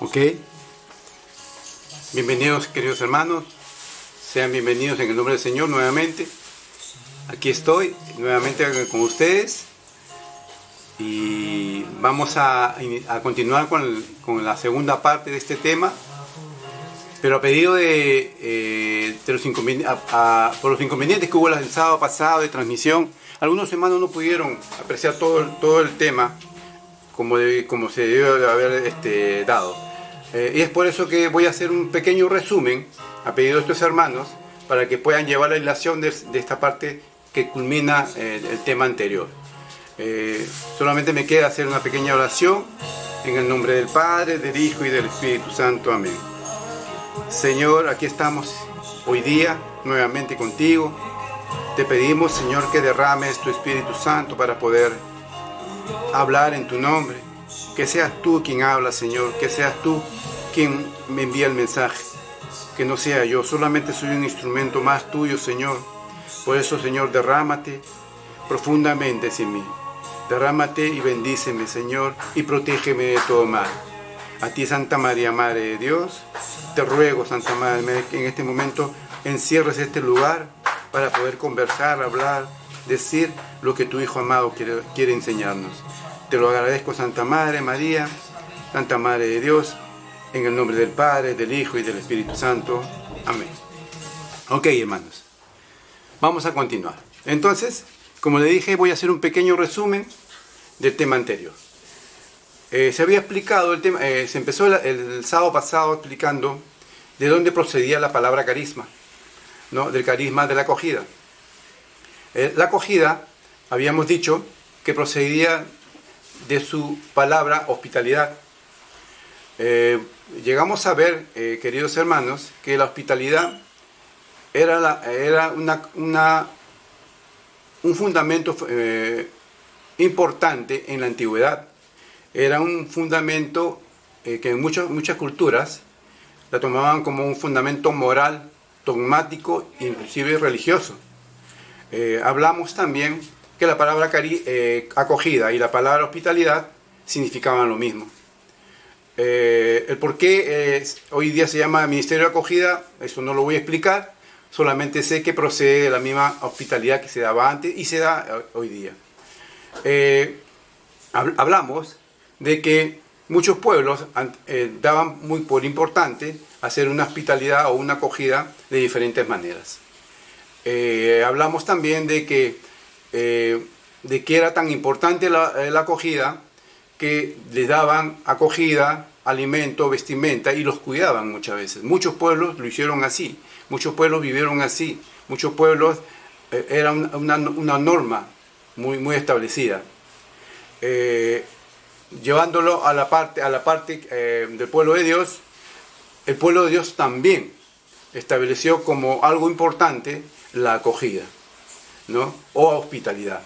Ok, bienvenidos queridos hermanos, sean bienvenidos en el nombre del Señor nuevamente. Aquí estoy nuevamente con ustedes y vamos a continuar con la segunda parte de este tema, pero a pedido de los inconvenientes, por los inconvenientes que hubo el sábado pasado de transmisión. Algunos hermanos no pudieron apreciar todo el tema como se debió de haber dado. Y es por eso que voy a hacer un pequeño resumen a pedido de estos hermanos para que puedan llevar la ilación de esta parte que culmina el tema anterior. Solamente me queda hacer una pequeña oración en el nombre del Padre, del Hijo y del Espíritu Santo. Amén. Señor, aquí estamos hoy día nuevamente contigo. Te pedimos, Señor, que derrames tu Espíritu Santo para poder hablar en tu nombre. Que seas tú quien habla, Señor. Que seas tú quien me envía el mensaje. Que no sea yo. Solamente soy un instrumento más tuyo, Señor. Por eso, Señor, derrámate profundamente en mí. Derrámate y bendíceme, Señor, y protégeme de todo mal. A ti, Santa María, Madre de Dios, te ruego, Santa Madre, que en este momento encierres este lugar para poder conversar, hablar, decir lo que tu Hijo amado quiere enseñarnos. Te lo agradezco, Santa Madre María, Santa Madre de Dios, en el nombre del Padre, del Hijo y del Espíritu Santo. Amén. Ok, hermanos, vamos a continuar. Entonces, como le dije, voy a hacer un pequeño resumen del tema anterior. Se había explicado el tema, se empezó el sábado pasado explicando de dónde procedía la palabra carisma, ¿no? Del carisma de la acogida. La acogida, habíamos dicho, que procedía de su palabra hospitalidad. Llegamos a ver, queridos hermanos, que la hospitalidad era un fundamento importante en la antigüedad. Era un fundamento que en muchas culturas la tomaban como un fundamento moral, dogmático e inclusive religioso. Hablamos también que la palabra acogida y la palabra hospitalidad significaban lo mismo. El por qué hoy día se llama ministerio de acogida, eso no lo voy a explicar, solamente sé que procede de la misma hospitalidad que se daba antes y se da hoy día. Hablamos de que muchos pueblos daban muy por importante hacer una hospitalidad o una acogida de diferentes maneras. Hablamos también de que era tan importante la acogida que les daban acogida, alimento, vestimenta y los cuidaban muchas veces. Muchos pueblos lo hicieron así, muchos pueblos vivieron así, muchos pueblos era una norma muy establecida. Llevándolo a la parte del pueblo de Dios, el pueblo de Dios también estableció como algo importante la acogida, ¿no? O hospitalidad.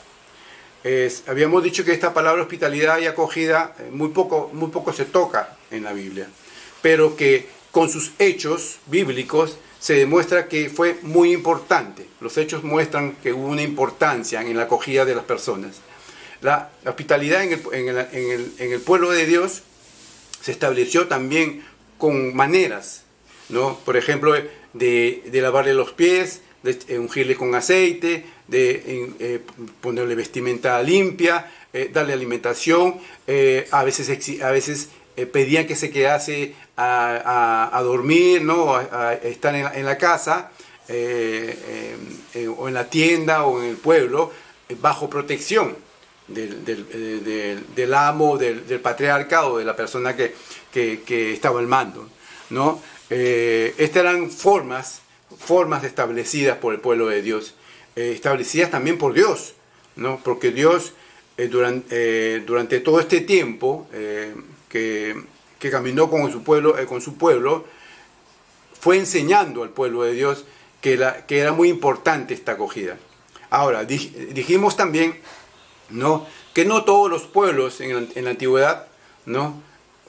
Habíamos dicho que esta palabra hospitalidad y acogida muy poco se toca en la Biblia, pero que con sus hechos bíblicos se demuestra que fue muy importante. Los hechos muestran que hubo una importancia en la acogida de las personas. La hospitalidad en el pueblo de Dios se estableció también con maneras, ¿no? Por ejemplo, de lavarle los pies, de ungirle con aceite, de ponerle vestimenta limpia, darle alimentación. A veces pedían que se quedase a dormir, ¿no? a estar en la casa, o en la tienda o en el pueblo, bajo protección del amo, del patriarca o de la persona que estaba al mando, ¿no? Estas eran formas establecidas por el pueblo de Dios, establecidas también por Dios, ¿no? Porque Dios durante todo este tiempo que caminó con su pueblo, fue enseñando al pueblo de Dios que era muy importante esta acogida. Ahora, dijimos también, ¿no?, que no todos los pueblos en la antigüedad, ¿no?,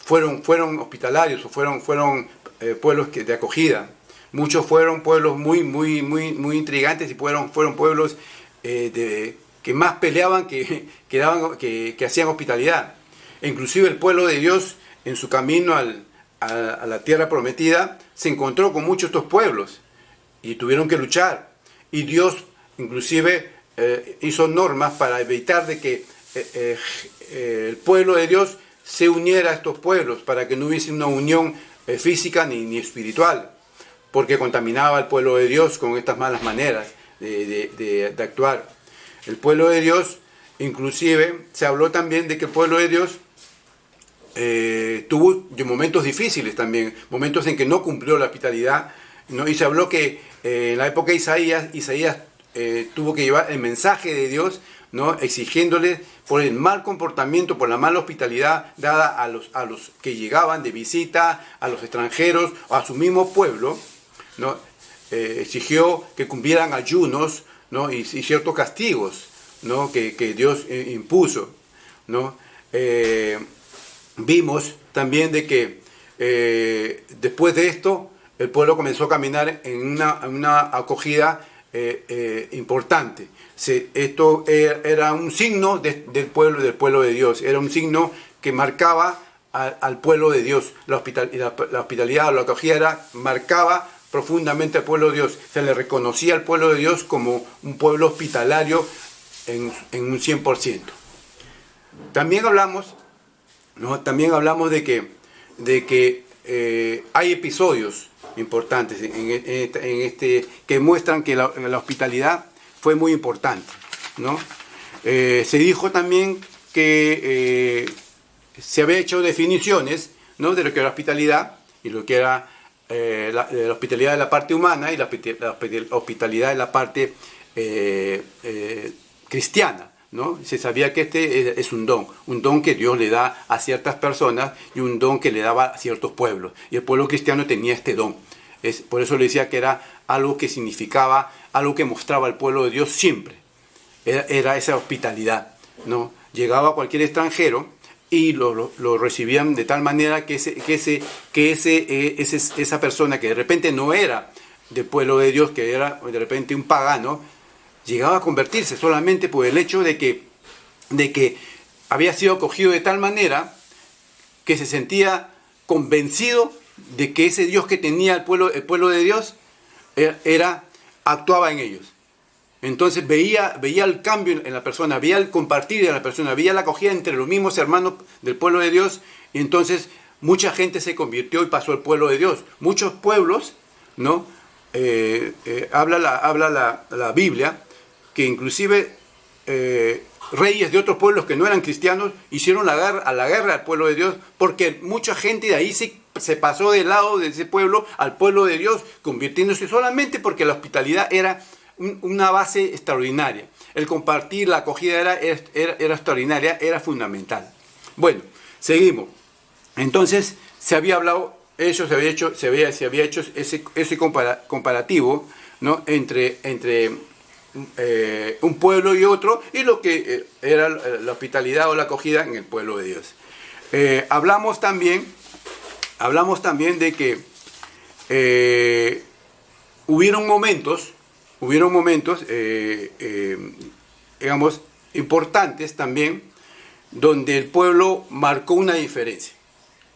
fueron hospitalarios o fueron pueblos de acogida. Muchos fueron pueblos muy intrigantes y fueron pueblos que más peleaban que hacían hospitalidad. E inclusive el pueblo de Dios, en su camino a la tierra prometida, se encontró con muchos de estos pueblos y tuvieron que luchar. Y Dios inclusive hizo normas para evitar de que el pueblo de Dios se uniera a estos pueblos, para que no hubiese una unión física ni espiritual, porque contaminaba al pueblo de Dios con estas malas maneras de actuar. El pueblo de Dios, inclusive, se habló también de que el pueblo de Dios tuvo momentos difíciles también, momentos en que no cumplió la hospitalidad, ¿no? Y se habló que en la época de Isaías tuvo que llevar el mensaje de Dios, ¿no? Exigiéndole por el mal comportamiento, por la mala hospitalidad dada a los que llegaban de visita, a los extranjeros, a su mismo pueblo, ¿no? Exigió que cumplieran ayunos, ¿no? y ciertos castigos, ¿no? que Dios impuso, ¿no? Vimos también de que después de esto el pueblo comenzó a caminar en una acogida importante. Esto era un signo del pueblo de Dios, era un signo que marcaba al pueblo de Dios. La hospitalidad o la acogida marcaba profundamente al pueblo de Dios. Se le reconocía al pueblo de Dios como un pueblo hospitalario en un 100%. También hablamos, ¿no? También hablamos de que hay episodios importantes que muestran que la hospitalidad fue muy importante, ¿no? Se dijo también que se había hecho definiciones, ¿no? De lo que era hospitalidad y lo que era la hospitalidad de la parte humana y la hospitalidad de la parte cristiana, ¿no? Se sabía que este es un don que Dios le da a ciertas personas y un don que le daba a ciertos pueblos. Y el pueblo cristiano tenía este don. Por eso le decía que era algo que significaba, algo que mostraba al pueblo de Dios siempre. Era esa hospitalidad, ¿no? Llegaba cualquier extranjero y lo recibían de tal manera que esa persona que de repente no era del pueblo de Dios, que era de repente un pagano, llegaba a convertirse solamente por el hecho de que había sido acogido de tal manera que se sentía convencido de que ese Dios que tenía el pueblo de Dios actuaba en ellos. Entonces veía el cambio en la persona, veía el compartir de la persona, veía la acogida entre los mismos hermanos del pueblo de Dios, y entonces mucha gente se convirtió y pasó al pueblo de Dios. Muchos pueblos, ¿no? Habla la Biblia que inclusive reyes de otros pueblos que no eran cristianos hicieron la guerra al pueblo de Dios, porque mucha gente de ahí se pasó del lado de ese pueblo al pueblo de Dios, convirtiéndose solamente porque la hospitalidad era una base extraordinaria. El compartir, la acogida era extraordinaria, era fundamental. Bueno, seguimos. Entonces se había hablado, se había hecho ese comparativo, ¿no? entre un pueblo y otro, y lo que era la hospitalidad o la acogida en el pueblo de Dios. Hablamos también de que hubieron momentos, digamos, importantes también, donde el pueblo marcó una diferencia.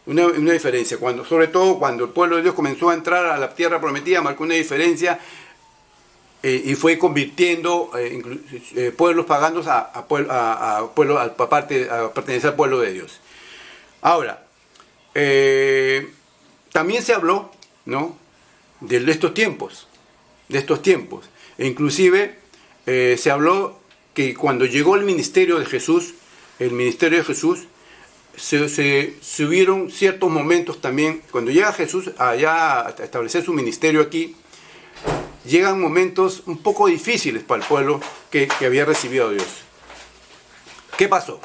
Una diferencia, sobre todo cuando el pueblo de Dios comenzó a entrar a la tierra prometida, marcó una diferencia y fue convirtiendo pueblos paganos a pertenecer al pueblo de Dios. Ahora, también se habló, ¿no? de estos tiempos. E inclusive se habló que cuando llegó el ministerio de Jesús, se hubieron ciertos momentos también. Cuando llega Jesús allá a establecer su ministerio aquí, llegan momentos un poco difíciles para el pueblo que había recibido a Dios. ¿Qué pasó?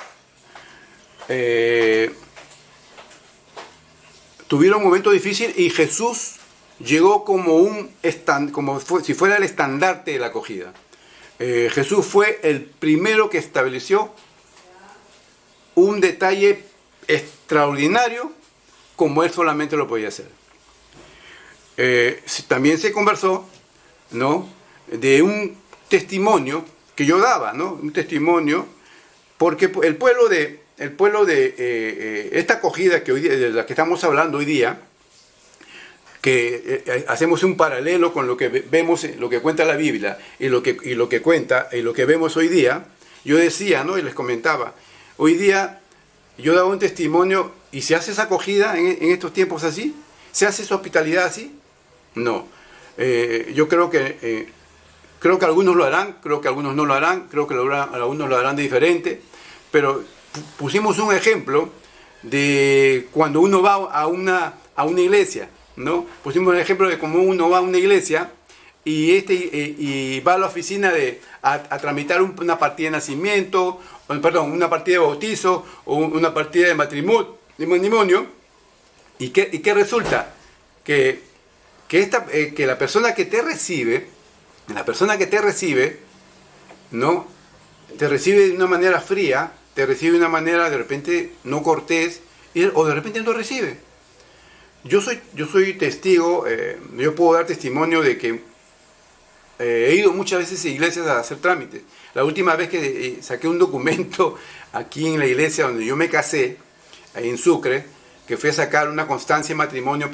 Tuvieron un momento difícil y Jesús llegó como si fuera el estandarte de la acogida. Jesús fue el primero que estableció un detalle extraordinario como él solamente lo podía hacer. También se conversó, ¿no? de un testimonio que yo daba, ¿no? Un testimonio, porque el pueblo de de esta acogida que hoy día, de la que estamos hablando hoy día, que hacemos un paralelo con lo que vemos, lo que cuenta la Biblia y lo que vemos hoy día. Yo decía, ¿no? Y les comentaba, hoy día yo daba un testimonio, y se hace esa acogida en estos tiempos así, se hace esa hospitalidad así. No, yo creo que algunos lo harán, creo que algunos no lo harán, creo que algunos lo harán de diferente, pero pusimos un ejemplo de cuando uno va a una iglesia, ¿no? Pusimos un ejemplo de cómo uno va a una iglesia y va a la oficina a tramitar una partida de nacimiento, una partida de bautizo o una partida de matrimonio, y qué resulta que la persona que te recibe, ¿no? Te recibe de una manera fría, te recibe de una manera de repente no cortés, o de repente no recibe. Yo soy testigo, yo puedo dar testimonio de que he ido muchas veces a iglesias a hacer trámites. La última vez que saqué un documento aquí en la iglesia donde yo me casé, ahí en Sucre, que fui a sacar una constancia de matrimonio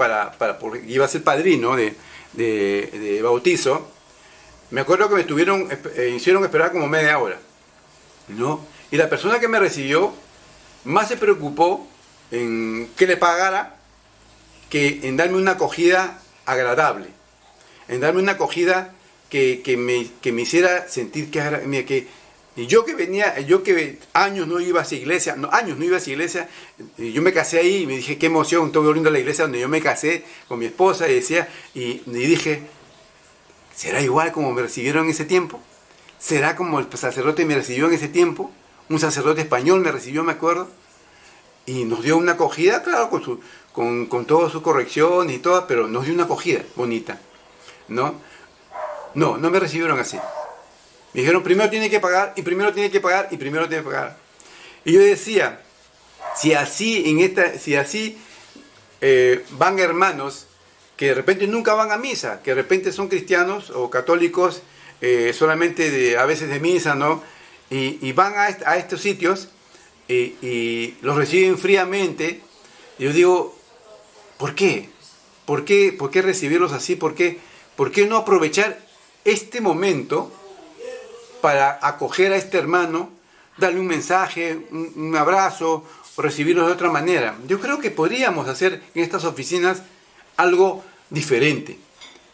porque iba a ser padrino de bautizo, me acuerdo que me hicieron esperar como media hora, ¿no? Y la persona que me recibió más se preocupó en que le pagara que en darme una acogida agradable, en darme una acogida que me hiciera sentir que yo que años no iba a esa iglesia, y yo me casé ahí y me dije, qué emoción, estoy volviendo a la iglesia donde yo me casé con mi esposa, y dije, ¿será igual como me recibieron en ese tiempo? ¿Será como el sacerdote me recibió en ese tiempo? Un sacerdote español me recibió, me acuerdo, y nos dio una acogida, claro, con todas sus correcciones y todo, pero nos dio una acogida bonita, ¿no? No me recibieron así. Me dijeron, primero tiene que pagar, y primero tiene que pagar, y primero tiene que pagar. Y yo decía, si así van hermanos que de repente nunca van a misa, que de repente son cristianos o católicos solamente a veces de misa, ¿no? Y van a estos sitios y los reciben fríamente. Yo digo, ¿por qué? ¿Por qué recibirlos así? ¿Por qué no aprovechar este momento para acoger a este hermano, darle un mensaje, un abrazo, o recibirlos de otra manera? Yo creo que podríamos hacer en estas oficinas algo diferente.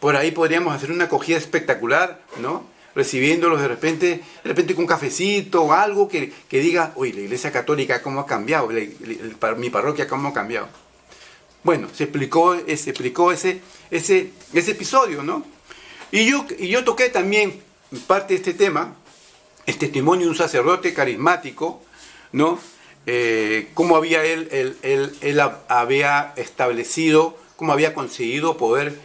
Por ahí podríamos hacer una acogida espectacular, ¿no? Recibiéndolos de repente con un cafecito o algo que diga, uy, la iglesia católica cómo ha cambiado, mi parroquia cómo ha cambiado. Bueno, se explicó ese episodio, ¿no? Y yo toqué también parte de este tema, el testimonio de un sacerdote carismático, ¿no? Cómo había él había establecido, cómo había conseguido poder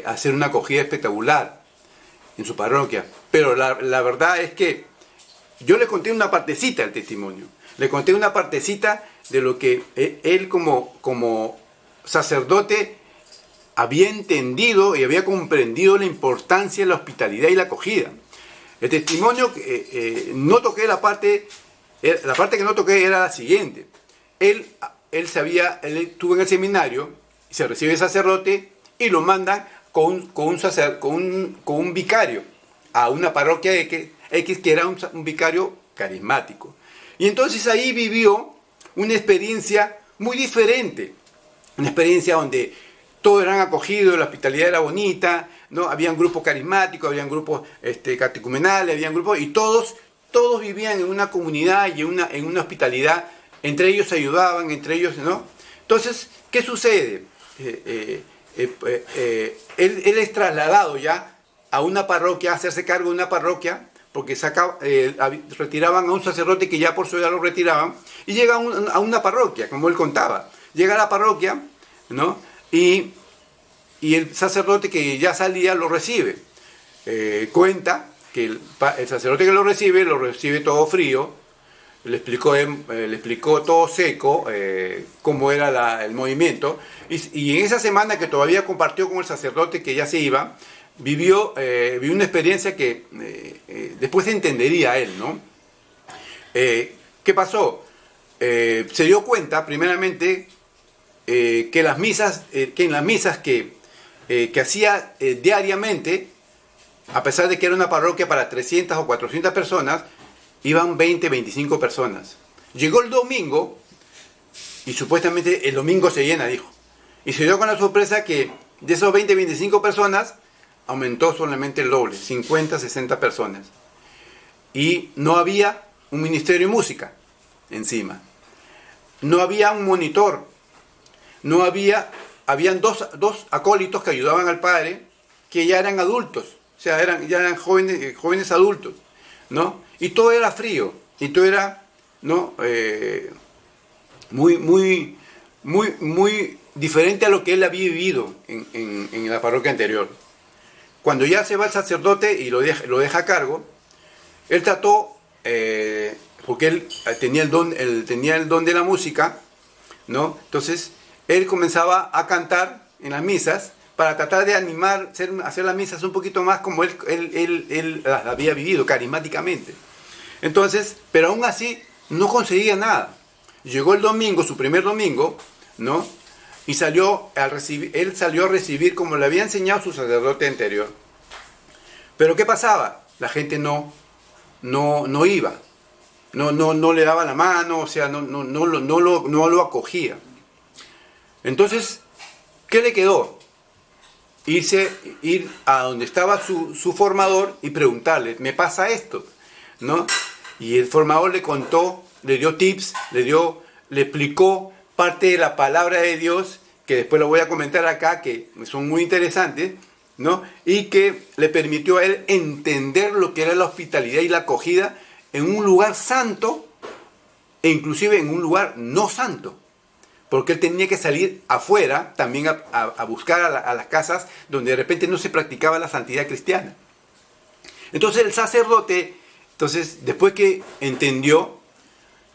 hacer una acogida espectacular en su parroquia. Pero la verdad es que yo le conté una partecita del testimonio, le conté una partecita de lo que él como sacerdote había entendido y había comprendido la importancia de la hospitalidad y la acogida. El testimonio, no toqué la parte que no toqué era la siguiente. Él estuvo en el seminario, se recibe sacerdote y lo mandan con un vicario a una parroquia X que era un vicario carismático. Y entonces ahí vivió una experiencia muy diferente, una experiencia donde todos eran acogidos, la hospitalidad era bonita, ¿no? Habían grupos carismáticos, habían grupos catecumenales, habían grupos, y todos vivían en una comunidad y en una hospitalidad, entre ellos se ayudaban, entre ellos, ¿no? Entonces, ¿qué sucede? Él es trasladado ya a una parroquia, a hacerse cargo de una parroquia, porque retiraban a un sacerdote que ya por su edad lo retiraban, y llega a una parroquia, como él contaba. Llega a la parroquia, ¿no? Y el sacerdote que ya salía lo recibe. Cuenta que el sacerdote que lo recibe todo frío, le explicó todo seco, cómo era el movimiento, y en esa semana que todavía compartió con el sacerdote que ya se iba, vivió una experiencia que después entendería él, ¿no? ¿Qué pasó? se dio cuenta, primeramente, que en las misas que hacía diariamente, a pesar de que era una parroquia para 300 o 400 personas, iban 20, 25 personas. Llegó el domingo y supuestamente el domingo se llena, dijo. Y se dio con la sorpresa que de esos 20, 25 personas aumentó solamente el doble, 50, 60 personas. Y no había un ministerio de música encima. No había un monitor. Habían dos acólitos que ayudaban al padre, que ya eran adultos, o sea, ya eran jóvenes adultos, ¿no? Y todo era frío, y todo era, ¿no? Muy diferente a lo que él había vivido en la parroquia anterior. Cuando ya se va el sacerdote y lo deja a cargo, él trató, porque él tenía el don de la música, ¿no? Entonces, él comenzaba a cantar en las misas para tratar de animar, hacer las misas un poquito más como él las había vivido, carismáticamente. Entonces, pero aún así no conseguía nada. Llegó el domingo, su primer domingo, ¿no? Y él salió a recibir como le había enseñado su sacerdote anterior. Pero ¿qué pasaba? La gente no iba, no le daba la mano, o sea, no lo acogía. Entonces, ¿qué le quedó? Ir a donde estaba su formador y preguntarle, ¿me pasa esto? ¿No? Y el formador le contó, le dio tips, le explicó parte de la palabra de Dios, que después lo voy a comentar acá, que son muy interesantes, ¿no? Y que le permitió a él entender lo que era la hospitalidad y la acogida en un lugar santo, e inclusive en un lugar no santo. Porque él tenía que salir afuera también a buscar a las casas donde de repente no se practicaba la santidad cristiana. Entonces el sacerdote, después que entendió,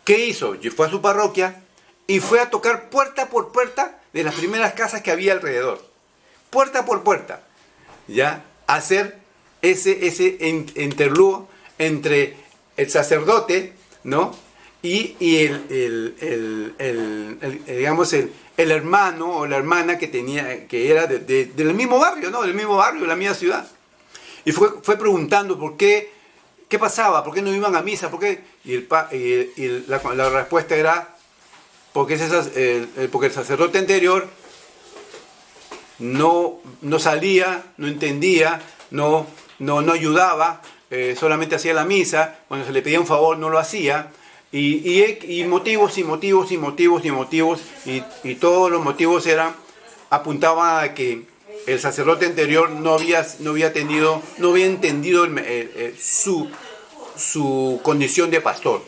¿qué hizo? Fue a su parroquia y fue a tocar puerta por puerta de las primeras casas que había alrededor. Puerta por puerta. ¿Ya? Hacer ese interludio entre el sacerdote, ¿no? Y digamos el hermano o la hermana que era del mismo barrio, ¿no? Del mismo barrio, de la misma ciudad. Y fue preguntando qué pasaba, por qué no iban a misa, por qué. Y la respuesta era porque el sacerdote anterior no salía, no entendía, no ayudaba, solamente hacía la misa, cuando se le pedía un favor no lo hacía. Y motivos, y todos los motivos apuntaban a que el sacerdote anterior no había entendido su condición de pastor.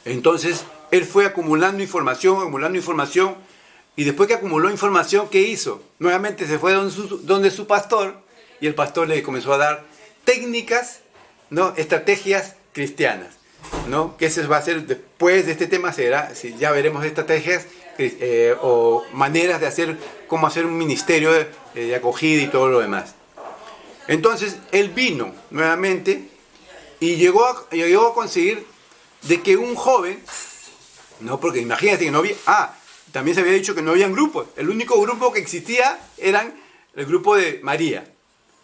Entonces, él fue acumulando información, y después que acumuló información, ¿qué hizo? Nuevamente se fue donde su pastor, y el pastor le comenzó a dar técnicas, ¿no? Estrategias cristianas, ¿no? Que ese va a ser, después de este tema ya veremos estrategias o maneras de cómo hacer un ministerio de acogida y todo lo demás. Entonces él vino nuevamente y llegó a conseguir de que un joven, no, porque imagínate que no había, también se había dicho que no habían grupos, el único grupo que existía eran el grupo de María,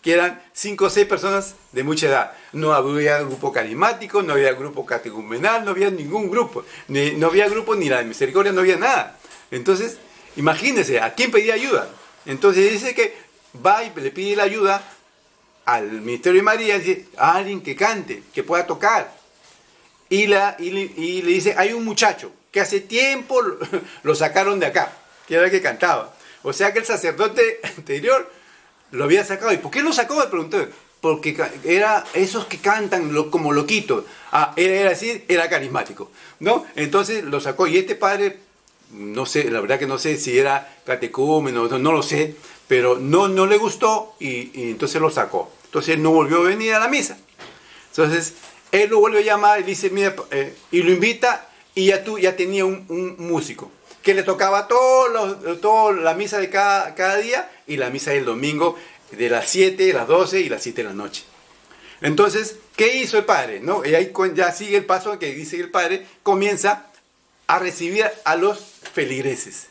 que eran 5 o 6 personas de mucha edad. No había grupo carismático, no había grupo catecumenal, no había ningún grupo. No había grupo ni la de misericordia, no había nada. Entonces, imagínense, ¿a quién pedía ayuda? Entonces dice que va y le pide la ayuda al ministerio de María, dice, a alguien que cante, que pueda tocar. Y le dice, hay un muchacho que hace tiempo lo sacaron de acá, que era el que cantaba. O sea que el sacerdote anterior lo había sacado. ¿Y por qué lo sacó? Me pregunté. Porque era esos que cantan como loquitos. Era carismático, ¿no? Entonces lo sacó. Y este padre, no sé, la verdad que no sé si era catecúmeno, no lo sé, pero no le gustó y entonces lo sacó. Entonces él no volvió a venir a la misa. Entonces él lo vuelve a llamar y dice, mira, y lo invita, y ya tenía un músico que le tocaba toda la misa de cada día, y la misa del domingo de las 7, las 12 y las 7 de la noche. Entonces, ¿qué hizo el padre? ¿No? Y ahí ya sigue el paso que dice el padre, comienza a recibir a los feligreses.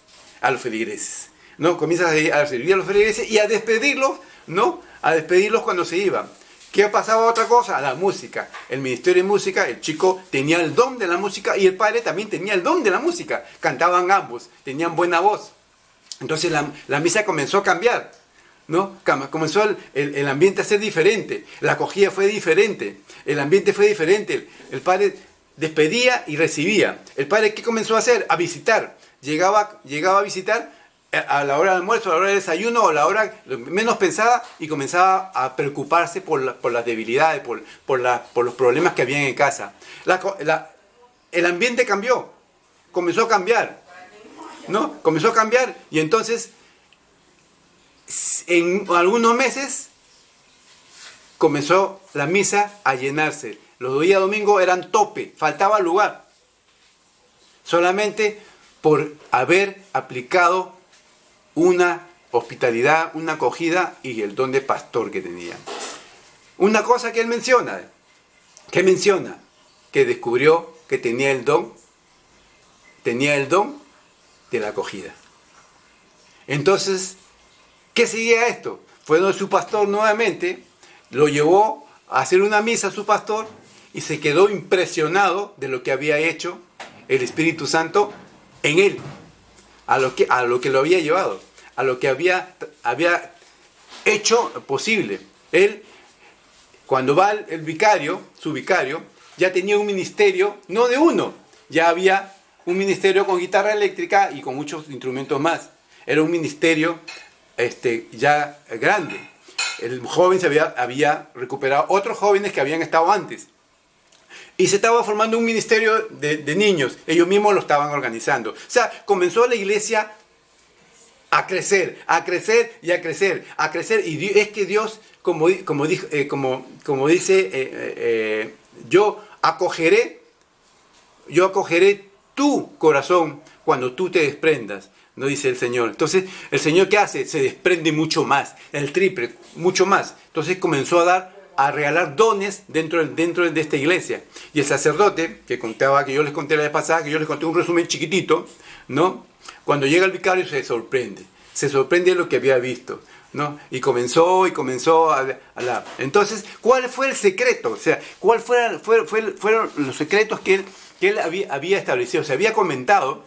¿No? Comienza a recibir a los feligreses y a despedirlos, ¿no? A despedirlos cuando se iban. ¿Qué pasaba otra cosa? La música. El ministerio de música, el chico tenía el don de la música y el padre también tenía el don de la música. Cantaban ambos, tenían buena voz. Entonces la misa comenzó a cambiar, ¿no? Comenzó el ambiente a ser diferente. La acogida fue diferente. El ambiente fue diferente. El padre despedía y recibía. ¿El padre qué comenzó a hacer? A visitar. Llegaba a visitar a la hora del almuerzo, a la hora del desayuno, o a la hora menos pensada, y comenzaba a preocuparse por las debilidades, por los problemas que había en casa. El ambiente cambió, comenzó a cambiar, ¿no? Comenzó a cambiar, y entonces, en algunos meses, comenzó la misa a llenarse. Los días domingos eran tope, faltaba lugar. Solamente por haber aplicado una hospitalidad, una acogida y el don de pastor que tenía. Una cosa que él menciona, ¿qué menciona? Que descubrió que tenía el don de la acogida. Entonces, ¿qué seguía esto? Fue donde su pastor nuevamente, lo llevó a hacer una misa a su pastor y se quedó impresionado de lo que había hecho el Espíritu Santo en él, a lo que lo había llevado, a lo que había hecho posible. Él, cuando va el vicario, su vicario, ya tenía un ministerio, no de uno, ya había un ministerio con guitarra eléctrica y con muchos instrumentos más. Era un ministerio ya grande. El joven había recuperado otros jóvenes que habían estado antes. Y se estaba formando un ministerio de niños. Ellos mismos lo estaban organizando. O sea, comenzó la iglesia a crecer y a crecer. Y es que Dios, como dice, yo acogeré tu corazón cuando tú te desprendas, ¿no? Dice el Señor. Entonces, ¿el Señor qué hace? Se desprende mucho más, el triple, mucho más. Entonces comenzó a regalar dones dentro de esta iglesia. Y el sacerdote, que yo les conté la vez pasada, que yo les conté un resumen chiquitito, ¿no? Cuando llega el vicario se sorprende de lo que había visto, ¿no? Y comenzó a hablar. Entonces, ¿cuál fue el secreto? O sea, ¿cuál fueron los secretos que él había establecido? Se había comentado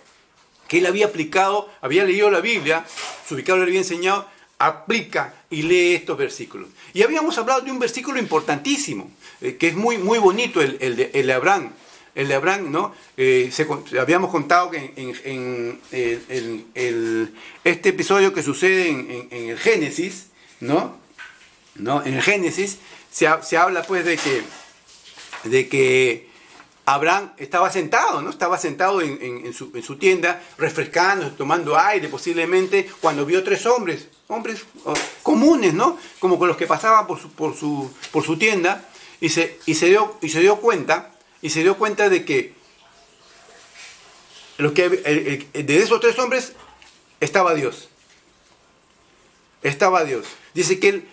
que él había aplicado, había leído la Biblia, su vicario le había enseñado, aplica y lee estos versículos. Y habíamos hablado de un versículo importantísimo, que es muy, muy bonito, el de Abraham. El de Abraham, ¿no? Habíamos contado que en este episodio que sucede en el Génesis, ¿no? En el Génesis se habla pues de que Abraham estaba sentado, ¿no? Estaba sentado en su tienda, refrescando, tomando aire posiblemente, cuando vio tres hombres comunes, ¿no? Como con los que pasaban por su tienda, y se dio cuenta de que de esos tres hombres estaba Dios. Dice que el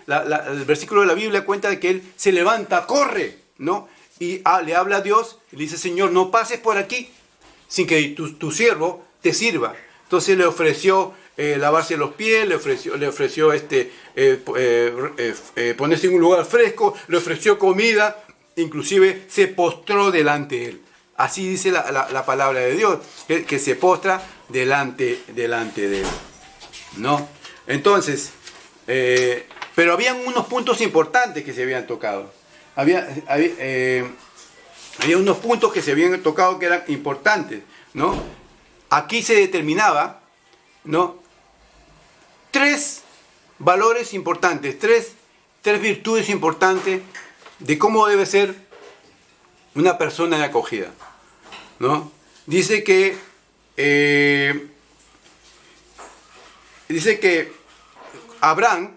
versículo de la Biblia cuenta de que él se levanta, corre, ¿no? Y le habla a Dios y le dice: Señor, no pases por aquí sin que tu siervo te sirva. Entonces le ofreció lavarse los pies, le ofreció ponerse en un lugar fresco, le ofreció comida, inclusive se postró delante de él. Así dice la palabra de Dios, que se postra delante de él, ¿no? Entonces, pero habían unos puntos importantes que se habían tocado. Había unos puntos que se habían tocado que eran importantes, ¿no? Aquí se determinaba, ¿no? Tres valores importantes, tres virtudes importantes de cómo debe ser una persona de acogida, ¿no? Dice que Abraham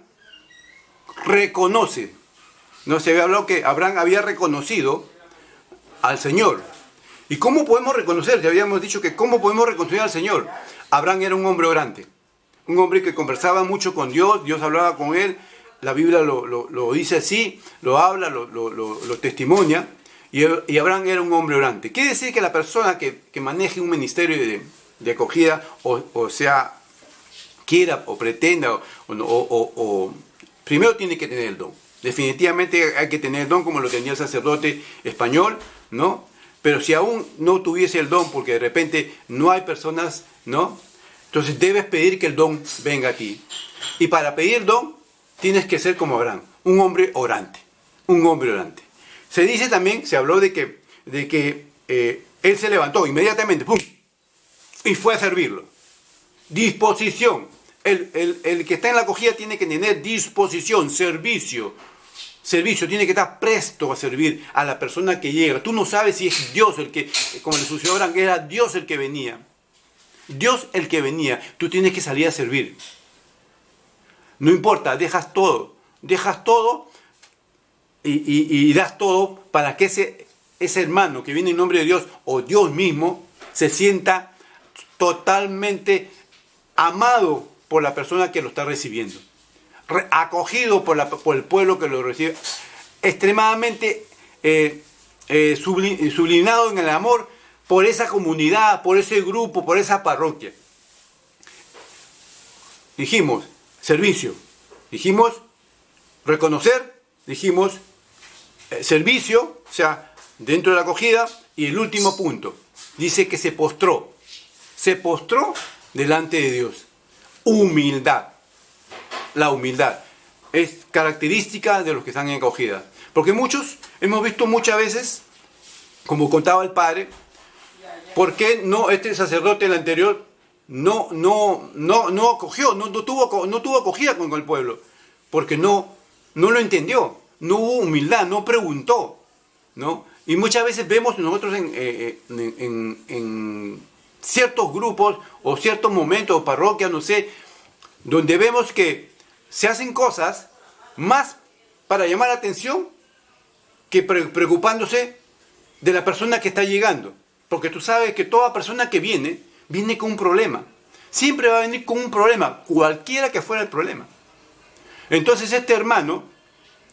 reconoce. No se había hablado que Abraham había reconocido al Señor. ¿Y cómo podemos reconocer? Ya habíamos dicho que ¿cómo podemos reconocer al Señor? Abraham era un hombre orante, un hombre que conversaba mucho con Dios, Dios hablaba con él, la Biblia lo dice así, lo habla, lo testimonia, y Abraham era un hombre orante. Quiere decir que la persona que maneje un ministerio de acogida, o sea, quiera o pretenda, primero tiene que tener el don. Definitivamente hay que tener el don como lo tenía el sacerdote español, ¿no? Pero si aún no tuviese el don, porque de repente no hay personas, ¿no? Entonces debes pedir que el don venga a ti. Y para pedir el don, tienes que ser como Abraham, un hombre orante. Un hombre orante. Se dice también, se habló de que él se levantó inmediatamente, ¡pum!, y fue a servirlo. Disposición. El que está en la acogida tiene que tener disposición, servicio. Servicio, tiene que estar presto a servir a la persona que llega. Tú no sabes si es Dios el que, como le sucedió a Abraham, era Dios el que venía. Dios el que venía. Tú tienes que salir a servir. No importa, dejas todo y das todo para que ese hermano que viene en nombre de Dios o Dios mismo se sienta totalmente amado por la persona que lo está recibiendo, acogido por el pueblo que lo recibe, extremadamente sublimado en el amor por esa comunidad, por ese grupo, por esa parroquia. Dijimos servicio, dijimos reconocer, dijimos servicio, o sea, dentro de la acogida. Y el último punto, dice que se postró delante de Dios. Humildad. La humildad es característica de los que están en acogida. Porque muchos, hemos visto muchas veces, como contaba el padre, ¿por qué no este sacerdote, el anterior, no acogió, no tuvo acogida con el pueblo? Porque no lo entendió, no hubo humildad, no preguntó, ¿no? Y muchas veces vemos nosotros en ciertos grupos o ciertos momentos o parroquias, no sé, donde vemos que se hacen cosas más para llamar la atención que preocupándose de la persona que está llegando. Porque tú sabes que toda persona que viene con un problema. Siempre va a venir con un problema, cualquiera que fuera el problema. Entonces este hermano,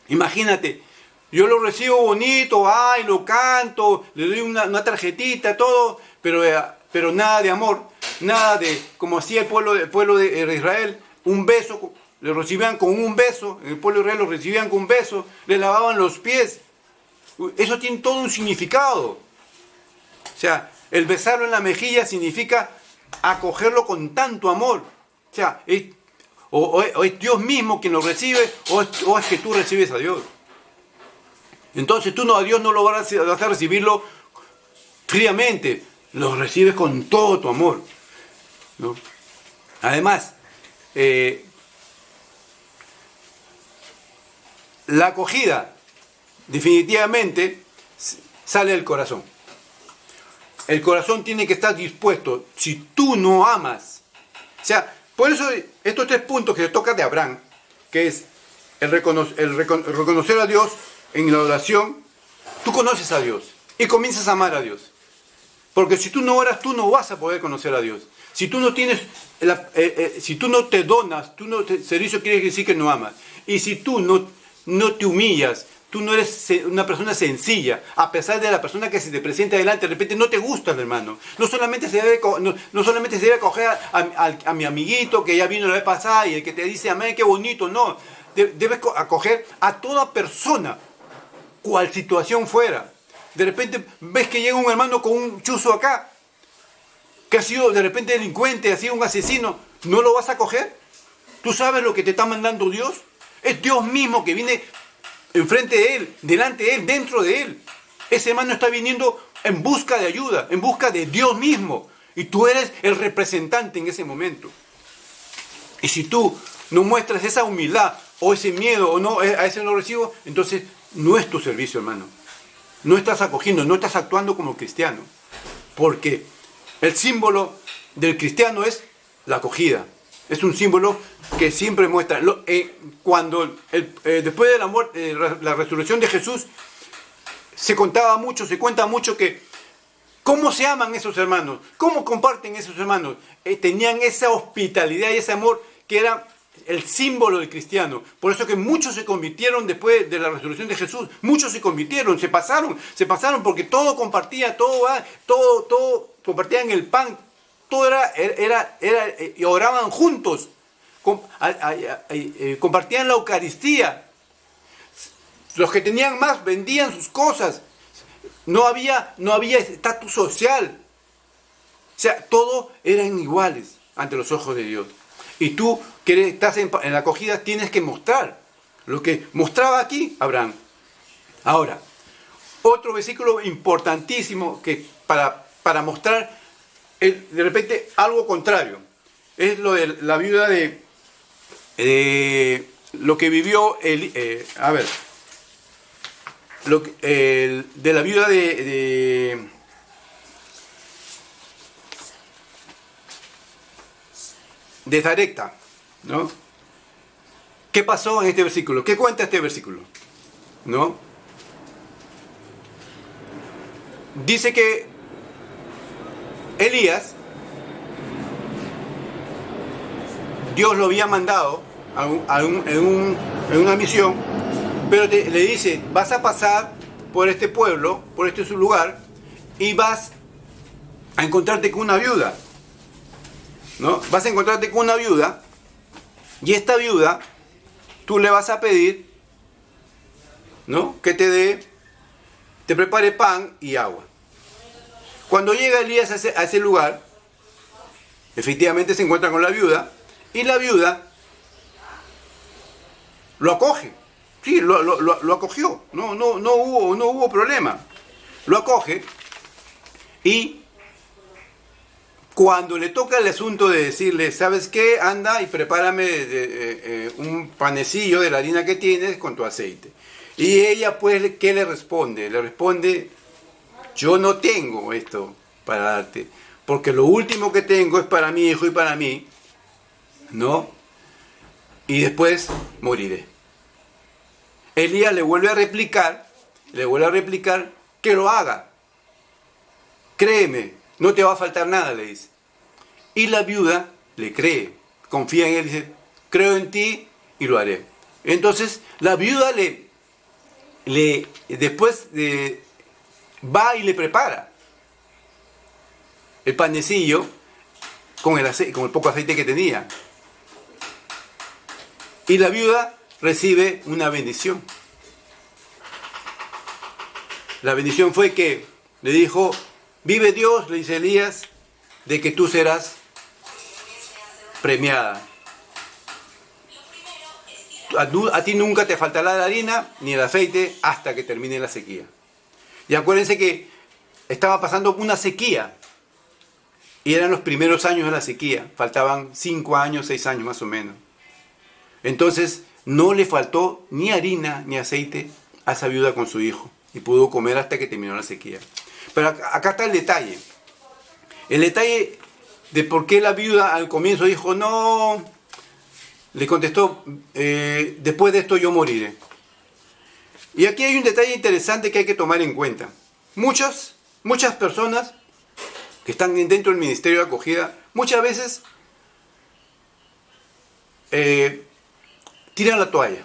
imagínate, yo lo recibo bonito, ay, lo canto, le doy una tarjetita, todo, pero nada de amor, nada de, como hacía el pueblo de Israel, un beso, le recibían con un beso, en el pueblo de Israel lo recibían con un beso, le lavaban los pies. Eso tiene todo un significado. O sea, el besarlo en la mejilla significa acogerlo con tanto amor. O sea, es Dios mismo quien lo recibe, o es que tú recibes a Dios. Entonces tú a Dios no lo vas a recibirlo fríamente, lo recibes con todo tu amor, ¿no? Además, la acogida definitivamente sale del corazón. El corazón tiene que estar dispuesto. Si tú no amas, o sea, por eso estos 3 puntos que se tocan de Abraham, que es el reconocer a Dios en la oración, tú conoces a Dios y comienzas a amar a Dios. Porque si tú no oras, tú no vas a poder conocer a Dios. Si tú no tienes, si tú no te donas, servicio quiere decir que no amas. Y si tú no te humillas, tú no eres una persona sencilla, a pesar de la persona que se te presenta delante, de repente no te gusta el hermano. No solamente se debe acoger a mi amiguito que ya vino la vez pasada y el que te dice amén, qué bonito, no. Debes acoger a toda persona, cual situación fuera. De repente ves que llega un hermano con un chuzo acá, que ha sido de repente delincuente, ha sido un asesino, ¿no lo vas a acoger? ¿Tú sabes lo que te está mandando Dios? Es Dios mismo que viene enfrente de él, delante de él, dentro de él. Ese hermano está viniendo en busca de ayuda, en busca de Dios mismo. Y tú eres el representante en ese momento. Y si tú no muestras esa humildad o ese miedo o no, a ese no recibo, entonces no es tu servicio, hermano. No estás acogiendo, no estás actuando como cristiano. Porque el símbolo del cristiano es la acogida. Es un símbolo que siempre muestra. Cuando después de la muerte, la resurrección de Jesús, se cuenta mucho que cómo se aman esos hermanos, cómo comparten esos hermanos. Tenían esa hospitalidad y ese amor que era el símbolo del cristiano. Por eso que muchos se convirtieron después de la resurrección de Jesús. Muchos se convirtieron, se pasaron porque todo compartía, todo compartían el pan. Todo y oraban juntos. Compartían la Eucaristía. Los que tenían más vendían sus cosas. No había estatus social. O sea, todos eran iguales ante los ojos de Dios. Y tú, que estás en la acogida, tienes que mostrar lo que mostraba aquí Abraham. Ahora, otro versículo importantísimo que para mostrar de repente algo contrario. Es lo de la viuda de lo que vivió de la viuda de Zarepta, ¿no? ¿Qué pasó en este versículo? ¿Qué cuenta este versículo? ¿No? Dice que Elías, Dios lo había mandado en una misión, pero le dice, vas a pasar por este pueblo, por este su lugar, y vas a encontrarte con una viuda, ¿no? Vas a encontrarte con una viuda, y esta viuda, tú le vas a pedir, ¿no?, que te prepare pan y agua. Cuando llega Elías a ese lugar, efectivamente se encuentra con la viuda, y la viuda lo acoge. Sí, lo acogió. No hubo problema. Lo acoge, y cuando le toca el asunto de decirle, ¿sabes qué? Anda y prepárame un panecillo de la harina que tienes con tu aceite. Y ella, pues, ¿qué le responde? Le responde, yo no tengo esto para darte, porque lo último que tengo es para mi hijo y para mí, ¿no? Y después moriré. Elías le vuelve a replicar que lo haga. Créeme, no te va a faltar nada, le dice. Y la viuda le cree, confía en él, dice, creo en ti y lo haré. Entonces la viuda después va y le prepara el panecillo con el poco aceite que tenía. Y la viuda recibe una bendición. La bendición fue que le dijo, vive Dios, le dice Elías, de que tú serás premiada. A ti nunca te faltará la harina ni el aceite hasta que termine la sequía. Y acuérdense que estaba pasando una sequía. Y eran los primeros años de la sequía. Faltaban 5 años, 6 años más o menos. Entonces no le faltó ni harina ni aceite a esa viuda con su hijo. Y pudo comer hasta que terminó la sequía. Pero acá está el detalle. El detalle de por qué la viuda al comienzo dijo, no, le contestó, después de esto yo moriré. Y aquí hay un detalle interesante que hay que tomar en cuenta. Muchas personas que están dentro del ministerio de acogida, muchas veces tiran la toalla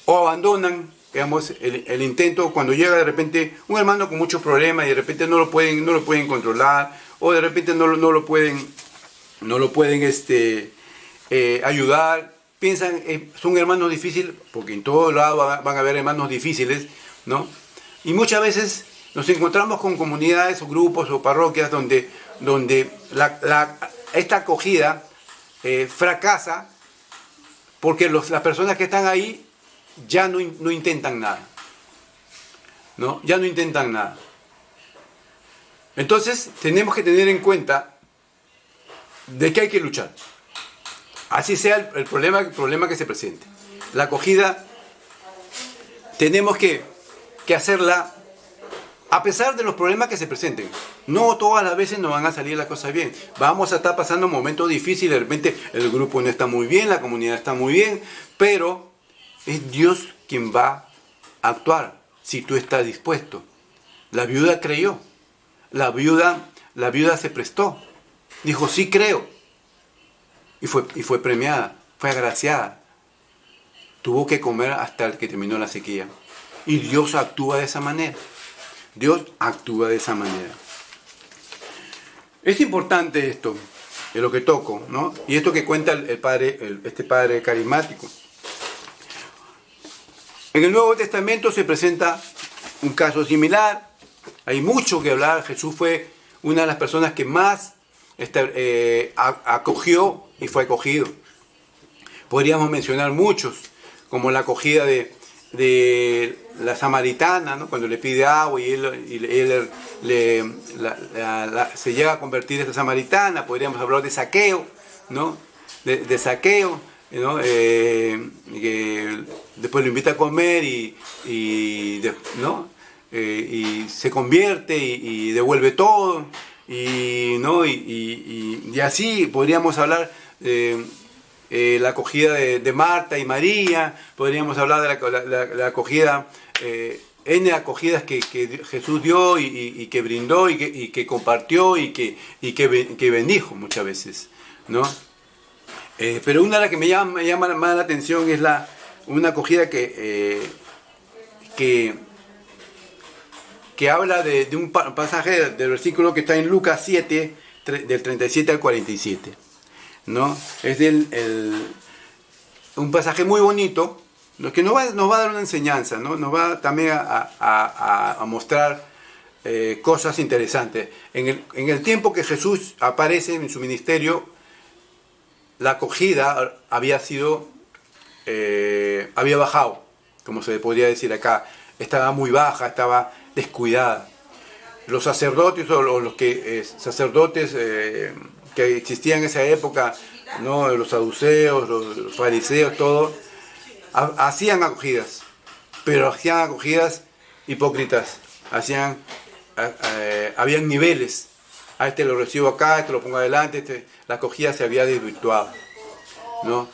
o abandonan, digamos, el intento cuando llega de repente un hermano con muchos problemas y de repente no lo pueden controlar, o de repente no lo pueden ayudar. Piensan, son hermanos difíciles, porque en todo lado van a haber hermanos difíciles, ¿no? Y muchas veces nos encontramos con comunidades o grupos o parroquias donde esta acogida fracasa porque las personas que están ahí ya no intentan nada, ¿no? Ya no intentan nada. Entonces tenemos que tener en cuenta de que hay que luchar. Así sea el problema que se presente. La acogida tenemos que hacerla a pesar de los problemas que se presenten. No todas las veces nos van a salir las cosas bien. Vamos a estar pasando momentos difíciles, de repente el grupo no está muy bien, la comunidad está muy bien, pero es Dios quien va a actuar si tú estás dispuesto. La viuda creyó. La viuda se prestó. Dijo, sí creo. Y fue premiada. fue agraciada. Tuvo que comer hasta que terminó la sequía. Y Dios actúa de esa manera. Dios actúa de esa manera. Es importante esto, de lo que toco, ¿no? Y esto que cuenta este padre carismático. En el Nuevo Testamento se presenta un caso similar. Hay mucho que hablar. Jesús fue una de las personas que más acogió y fue acogido. Podríamos mencionar muchos, como la acogida de la samaritana, ¿no? Cuando le pide agua y él se llega a convertir en esta samaritana. Podríamos hablar de Zaqueo, ¿no? De Zaqueo, ¿no? Que después lo invita a comer ¿no? Y se convierte y devuelve todo, ¿no? Y así podríamos hablar la acogida de Marta y María. Podríamos hablar de la acogida, N acogidas que Jesús dio y que brindó y que compartió y que bendijo muchas veces, ¿no? Pero una de las que me llama más la atención es una acogida que habla de un pasaje del versículo que está en Lucas 7, del 37 al 47, ¿no? Es un pasaje muy bonito, ¿no? Que nos va a dar una enseñanza, ¿no? Nos va también a mostrar cosas interesantes. En el tiempo que Jesús aparece en su ministerio, la acogida había bajado, como se podría decir acá. Estaba muy baja, estaba descuidada. Los sacerdotes o los sacerdotes que existían en esa época, ¿no? Los saduceos, los fariseos, todo, hacían acogidas, pero hacían acogidas hipócritas. Habían niveles. A este lo recibo acá, este lo pongo adelante, la acogida se había desvirtuado, ¿no?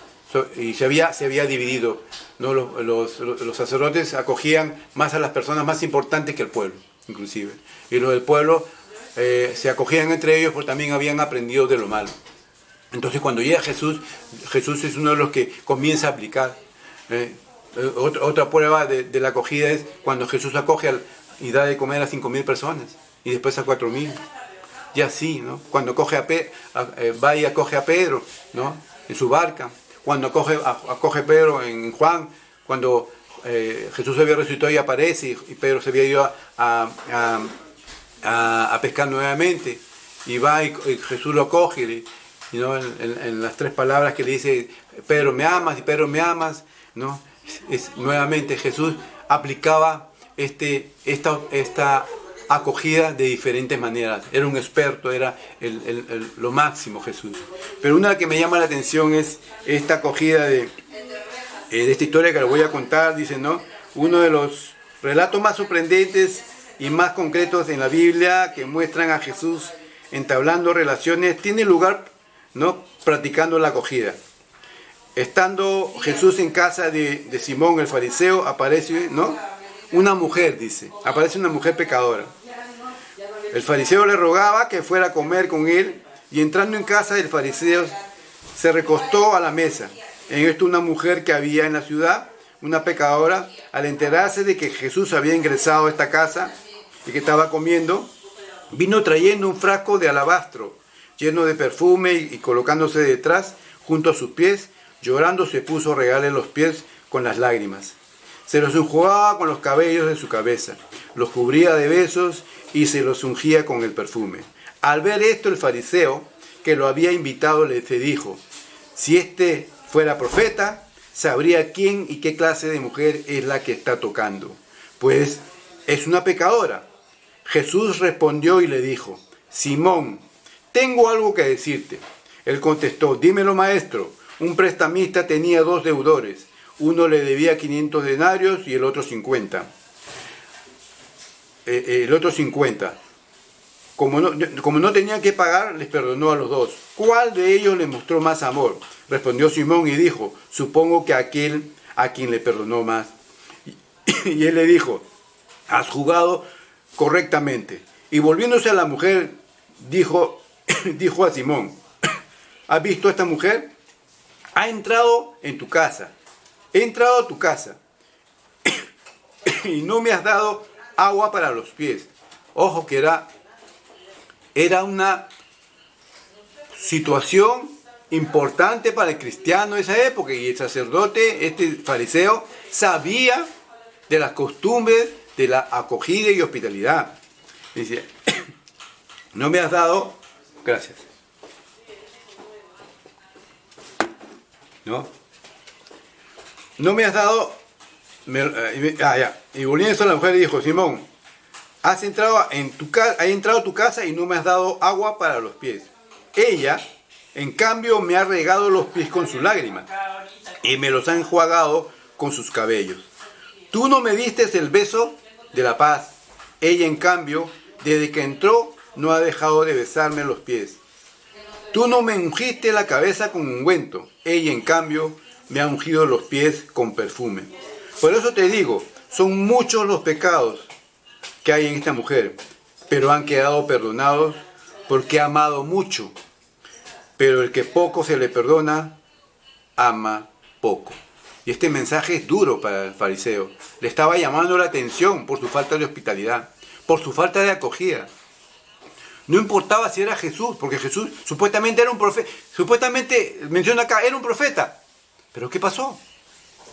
Y se había dividido, ¿no? Los sacerdotes acogían más a las personas más importantes que el pueblo, inclusive. Y los del pueblo se acogían entre ellos porque también habían aprendido de lo malo. Entonces cuando llega Jesús es uno de los que comienza a aplicar. Otra prueba de la acogida es cuando Jesús acoge y da de comer a 5.000 personas y después a 4.000. Y así, ¿no? Cuando va y acoge a Pedro, ¿no? En su barca. Cuando acoge a Pedro en Juan, cuando Jesús había resucitado y aparece y Pedro se había ido a pescar nuevamente. Y va y Jesús lo acoge, ¿no? En las 3 palabras que le dice, Pedro, ¿me amas? Y Pedro, ¿me amas? ¿No? Nuevamente Jesús aplicaba esta acogida de diferentes maneras. Era un experto, era lo máximo Jesús. Pero una que me llama la atención es esta acogida de esta historia que les voy a contar. Dice, ¿no? Uno de los relatos más sorprendentes y más concretos en la Biblia que muestran a Jesús entablando relaciones tiene lugar, ¿no? Practicando la acogida. Estando Jesús en casa de Simón el fariseo, aparece, ¿no? Una mujer, dice, aparece una mujer pecadora. El fariseo le rogaba que fuera a comer con él y entrando en casa del fariseo se recostó a la mesa. En esto una mujer que había en la ciudad, una pecadora, al enterarse de que Jesús había ingresado a esta casa y que estaba comiendo, vino trayendo un frasco de alabastro lleno de perfume y colocándose detrás junto a sus pies, llorando se puso a regarle los pies con las lágrimas. Se los enjugaba con los cabellos de su cabeza, los cubría de besos y se los ungía con el perfume. Al ver esto, el fariseo que lo había invitado le dijo, si este fuera profeta, sabría quién y qué clase de mujer es la que está tocando, pues es una pecadora. Jesús respondió y le dijo, Simón, tengo algo que decirte. Él contestó, dímelo, maestro. Un prestamista tenía 2 deudores. Uno le debía 500 denarios y el otro 50. Como no tenían que pagar, les perdonó a los 2. ¿Cuál de ellos le mostró más amor? Respondió Simón y dijo, supongo que aquel a quien le perdonó más. Y él le dijo, has juzgado correctamente. Y volviéndose a la mujer, dijo a Simón, ¿has visto a esta mujer? ha entrado en tu casa. He entrado a tu casa y no me has dado agua para los pies. Ojo que era una situación importante para el cristiano de esa época, y el sacerdote, este fariseo, sabía de las costumbres de la acogida y hospitalidad. Dice, no me has dado, gracias, no me has dado, y volviendo a la mujer le dijo, Simón, has entrado a tu casa y no me has dado agua para los pies. Ella, en cambio, me ha regado los pies con sus lágrimas y me los ha enjuagado con sus cabellos. Tú no me diste el beso de la paz. Ella, en cambio, desde que entró, no ha dejado de besarme los pies. Tú no me ungiste la cabeza con ungüento. Ella, en cambio, me ha ungido los pies con perfume. Por eso te digo, son muchos los pecados que hay en esta mujer, pero han quedado perdonados porque ha amado mucho. Pero el que poco se le perdona, ama poco. Y este mensaje es duro para el fariseo. Le estaba llamando la atención por su falta de hospitalidad, por su falta de acogida. No importaba si era Jesús, porque Jesús supuestamente era un profeta. Supuestamente, menciona acá, era un profeta. Pero ¿qué pasó?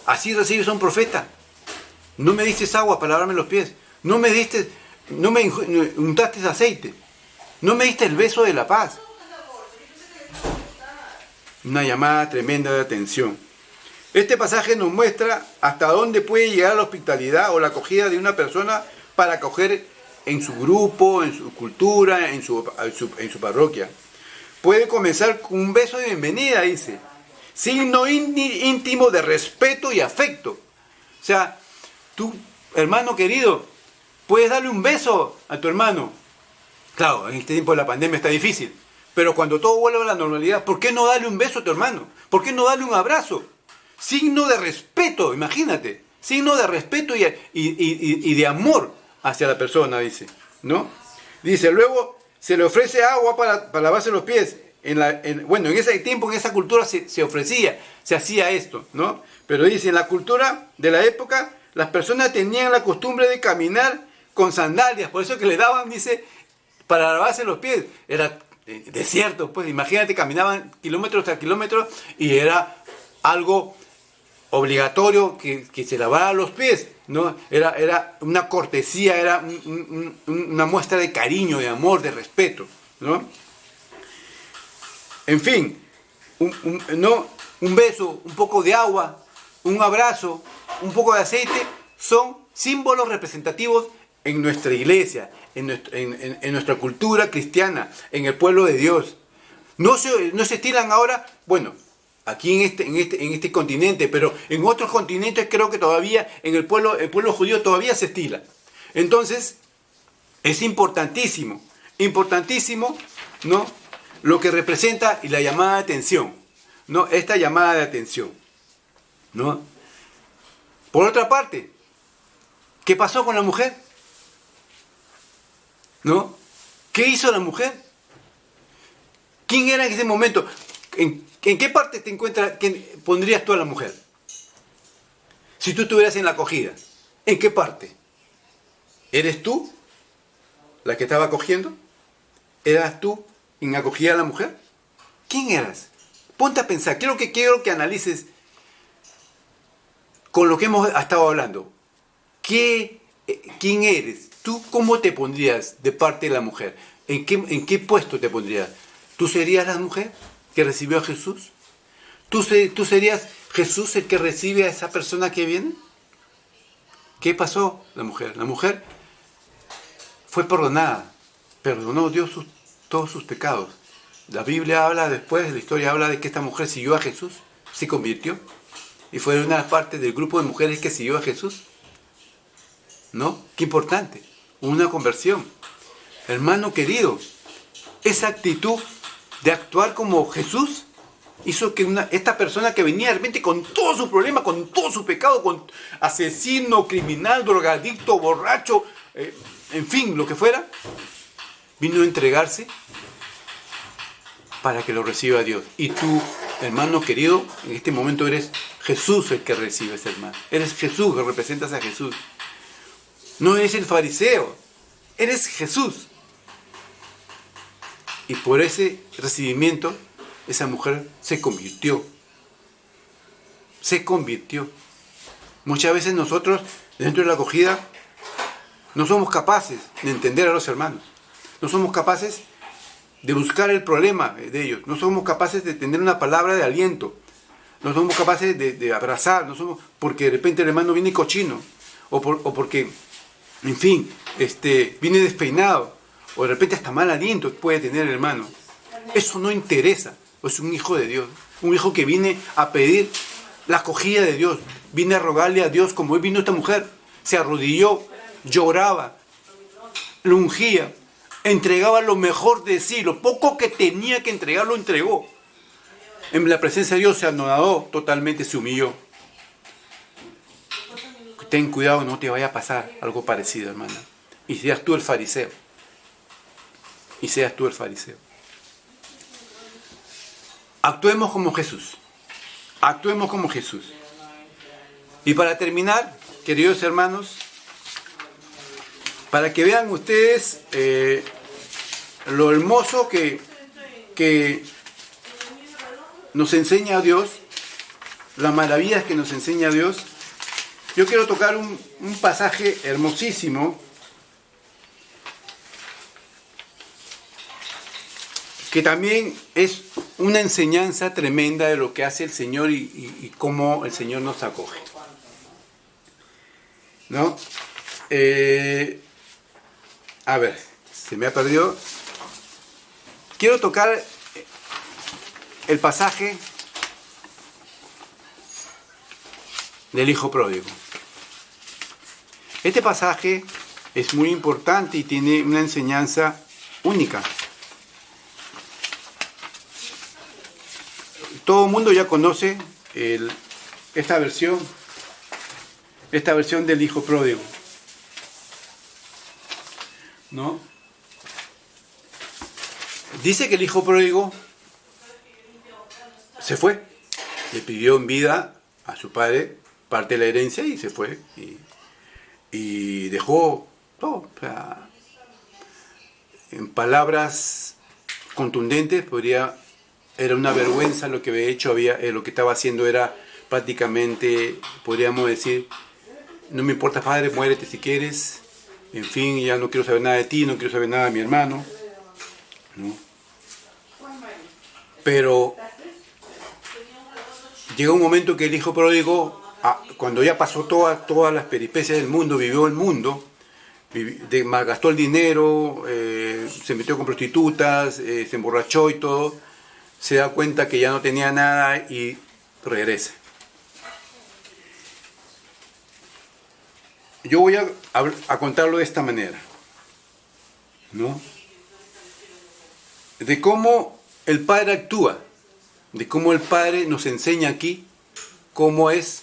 Así recibes a un profeta. No me diste agua para lavarme los pies. No me untaste aceite. No me diste el beso de la paz. Una llamada tremenda de atención. Este pasaje nos muestra hasta dónde puede llegar la hospitalidad o la acogida de una persona para acoger en su grupo, en su cultura, en su parroquia. Puede comenzar con un beso de bienvenida, dice. Signo íntimo de respeto y afecto. O sea, tú, hermano querido, puedes darle un beso a tu hermano. Claro, en este tiempo de la pandemia está difícil. Pero cuando todo vuelva a la normalidad, ¿por qué no darle un beso a tu hermano? ¿Por qué no darle un abrazo? Signo de respeto, imagínate. Signo de respeto y de amor hacia la persona, dice. ¿No? Dice, luego se le ofrece agua para lavarse los pies. En ese tiempo, en esa cultura se ofrecía, se hacía esto, ¿no? Pero dice, en la cultura de la época, las personas tenían la costumbre de caminar con sandalias. Por eso que le daban, dice, para lavarse los pies. Era desierto, pues imagínate, caminaban kilómetros tras kilómetros y era algo obligatorio que se lavara los pies, ¿no? Era una cortesía, era una muestra de cariño, de amor, de respeto, ¿no? En fin, un beso, un poco de agua, un abrazo, un poco de aceite, son símbolos representativos en nuestra iglesia, en nuestra cultura cristiana, en el pueblo de Dios. No se estilan ahora, bueno, aquí en este continente, pero en otros continentes creo que todavía, el pueblo judío todavía se estila. Entonces, es importantísimo, ¿no? Lo que representa y la llamada de atención, ¿no? Esta llamada de atención, ¿no? Por otra parte, ¿qué pasó con la mujer? ¿No? ¿Qué hizo la mujer? ¿Quién era en ese momento? ¿En qué parte te encuentras, pondrías tú a la mujer? Si tú estuvieras en la acogida, ¿en qué parte? ¿Eres tú la que estaba acogiendo? ¿Eras tú en acogida a la mujer? ¿Quién eras? Ponte a pensar, quiero que analices con lo que hemos estado hablando. ¿Quién eres? ¿Tú cómo te pondrías de parte de la mujer? ¿En qué puesto te pondrías? ¿Tú serías la mujer que recibió a Jesús? ¿Tú serías Jesús el que recibe a esa persona que viene? ¿Qué pasó la mujer? La mujer fue perdonada. Perdonó Dios todos sus pecados. La Biblia habla después, la historia habla de que esta mujer siguió a Jesús, se convirtió y fue una parte del grupo de mujeres que siguió a Jesús. ¿No? Qué importante. Una conversión. Hermano querido, esa actitud de actuar como Jesús hizo que esta persona que venía de repente con todo su problema, con todo su pecado, con asesino, criminal, drogadicto, borracho, en fin, lo que fuera, vino a entregarse para que lo reciba Dios. Y tú Hermano querido, en este momento eres Jesús el que recibes, hermano. Eres Jesús, que representas a Jesús. No eres el fariseo, eres Jesús. Y por ese recibimiento, esa mujer se convirtió. Se convirtió. Muchas veces nosotros, dentro de la acogida, no somos capaces de entender a los hermanos. No somos capaces de buscar el problema de ellos. No somos capaces de tener una palabra de aliento. No somos capaces de abrazar. No somos, porque de repente el hermano viene cochino. O porque, en fin, viene despeinado. O de repente hasta mal aliento puede tener el hermano. Eso no interesa. Es un hijo de Dios. Un hijo que viene a pedir la acogida de Dios. Viene a rogarle a Dios como vino esta mujer. Se arrodilló, lloraba, lo ungía, entregaba lo mejor de sí. Lo poco que tenía que entregar lo entregó. En la presencia de Dios se anonadó totalmente, se humilló. Ten cuidado, no te vaya a pasar algo parecido, hermana. Y seas tú el fariseo. Y seas tú el fariseo. Actuemos como Jesús. Actuemos como Jesús. Y para terminar, queridos hermanos, para que vean ustedes lo hermoso que nos enseña Dios, las maravillas que nos enseña Dios, yo quiero tocar un pasaje hermosísimo que también es una enseñanza tremenda de lo que hace el Señor y cómo el Señor nos acoge. ¿No? A ver, se me ha perdido. Quiero tocar el pasaje del Hijo Pródigo. Este pasaje es muy importante y tiene una enseñanza única. Todo el mundo ya conoce esta versión del Hijo Pródigo, ¿no? Dice que el Hijo Pródigo se fue, le pidió en vida a su padre parte de la herencia y se fue y dejó todo. O sea, en palabras contundentes era una vergüenza lo que había hecho, lo que estaba haciendo era prácticamente, podríamos decir, no me importa padre, muérete si quieres, en fin, ya no quiero saber nada de ti, no quiero saber nada de mi hermano, ¿no? Pero llegó un momento que el Hijo Pródigo, cuando ya pasó todas las peripecias del mundo, vivió el mundo, malgastó el dinero, se metió con prostitutas, se emborrachó y todo, se da cuenta que ya no tenía nada y regresa. Yo voy a contarlo de esta manera, ¿no? De cómo el Padre actúa, de cómo el Padre nos enseña aquí cómo es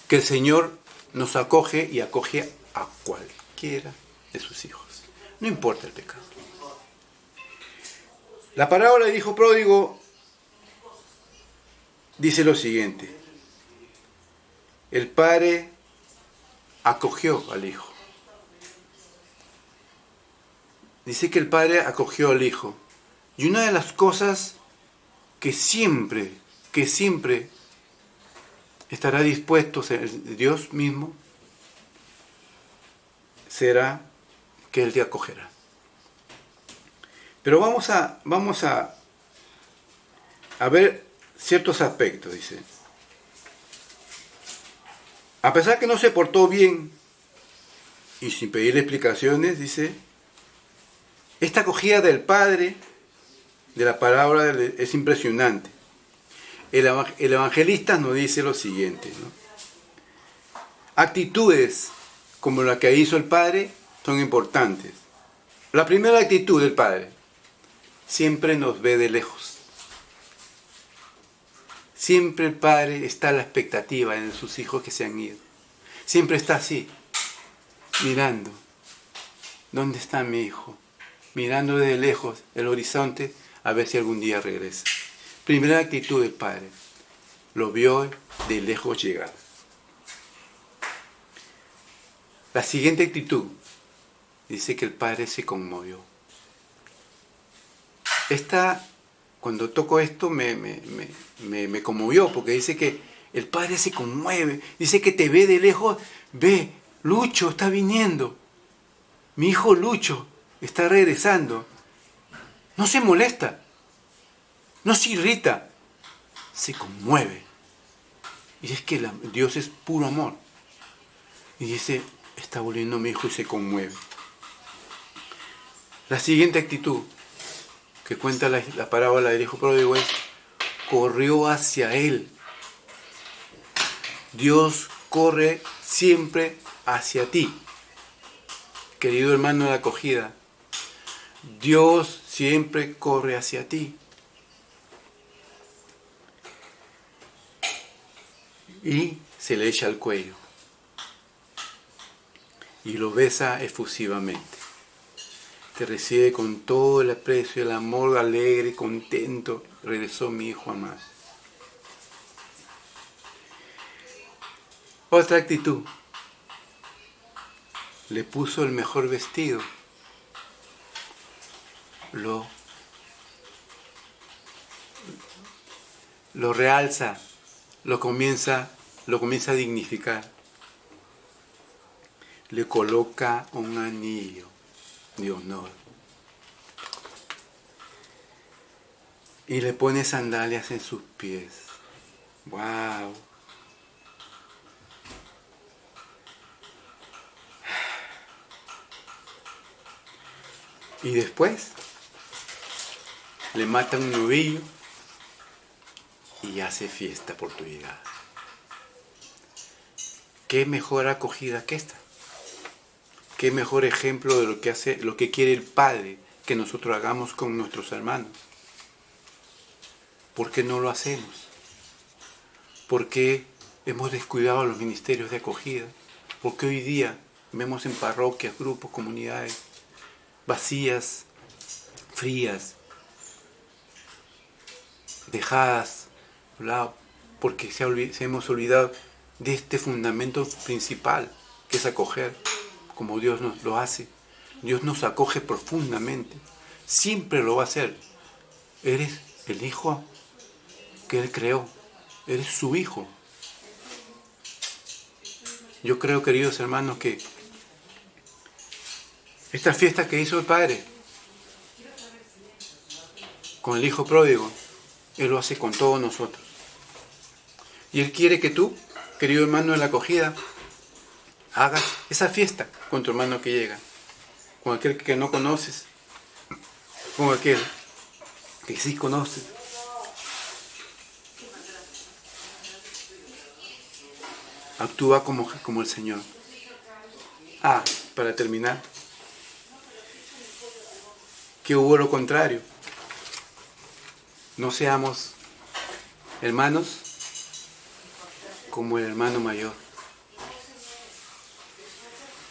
que el Señor nos acoge y acoge a cualquiera de sus hijos. No importa el pecado. La parábola del Hijo Pródigo dice lo siguiente. El Padre acogió al Hijo. Dice que el Padre acogió al Hijo. Y una de las cosas que siempre estará dispuesto Dios mismo será que Él te acogerá. Pero vamos a ver ciertos aspectos, dice. A pesar que no se portó bien y sin pedirle explicaciones, dice, esta acogida del Padre de la palabra es impresionante. El evangelista nos dice lo siguiente, ¿no? Actitudes como la que hizo el Padre son importantes. La primera actitud del Padre, siempre nos ve de lejos. Siempre el Padre está a la expectativa en sus hijos que se han ido. Siempre está así, mirando. ¿Dónde está mi hijo? Mirando desde lejos el horizonte a ver si algún día regresa. Primera actitud del padre. Lo vio de lejos llegar. La siguiente actitud dice que el padre se conmovió. Cuando toco esto me conmovió, porque dice que el padre se conmueve, dice que te ve de lejos, ve, Lucho está viniendo, mi hijo Lucho está regresando. No se molesta, no se irrita, se conmueve. Y es que Dios es puro amor. Y dice, está volviendo mi hijo y se conmueve. La siguiente actitud que cuenta la parábola del hijo pródigo es, corrió hacia él. Dios corre siempre hacia ti. Querido hermano de la acogida, Dios siempre corre hacia ti. Y se le echa al cuello. Y lo besa efusivamente. Te recibe con todo el aprecio, el amor alegre, contento. Regresó mi hijo amado. Otra actitud. Le puso el mejor vestido. Lo realza, lo comienza a dignificar. Le coloca un anillo de honor. Y le pone sandalias en sus pies. ¡Wow! Y después le mata un novillo y hace fiesta por tu llegada. ¿Qué mejor acogida que esta? ¿Qué mejor ejemplo de lo que quiere el Padre que nosotros hagamos con nuestros hermanos? ¿Por qué no lo hacemos? ¿Por qué hemos descuidado los ministerios de acogida? ¿Por qué hoy día vemos en parroquias, grupos, comunidades vacías, frías, dejadas a un lado? Porque se hemos olvidado de este fundamento principal, que es acoger, como Dios nos lo hace. Dios nos acoge profundamente, siempre lo va a hacer. Eres el hijo que Él creó, eres su hijo. Yo creo, queridos hermanos, que esta fiesta que hizo el Padre con el hijo pródigo, Él lo hace con todos nosotros. Y Él quiere que tú, querido hermano de la acogida, hagas esa fiesta con tu hermano que llega, con aquel que no conoces, con aquel que sí conoces. Actúa como el Señor. Para terminar, que hubo lo contrario. No seamos hermanos como el hermano mayor.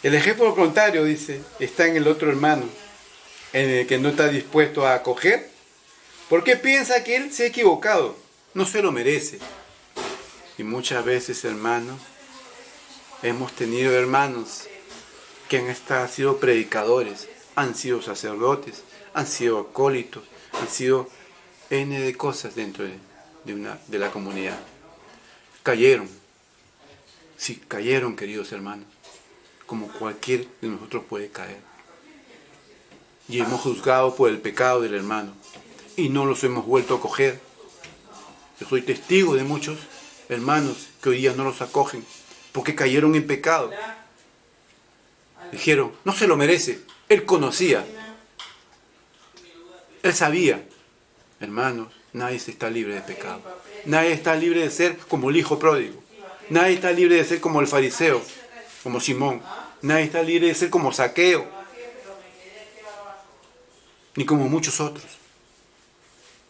El ejemplo contrario, dice, está en el otro hermano, en el que no está dispuesto a acoger, porque piensa que él se ha equivocado, no se lo merece. Y muchas veces, hermanos, hemos tenido hermanos que han sido predicadores, han sido sacerdotes, han sido acólitos, han sido N de cosas dentro de la comunidad. Cayeron. Sí, cayeron, queridos hermanos, como cualquier de nosotros puede caer. Y hemos juzgado por el pecado del hermano y no los hemos vuelto a acoger. Yo soy testigo de muchos hermanos que hoy día no los acogen porque cayeron en pecado. Dijeron, no se lo merece, él conocía, él sabía. Hermanos, nadie está libre de pecado. Nadie está libre de ser como el hijo pródigo. Nadie está libre de ser como el fariseo, como Simón. Nadie está libre de ser como Zaqueo, ni como muchos otros.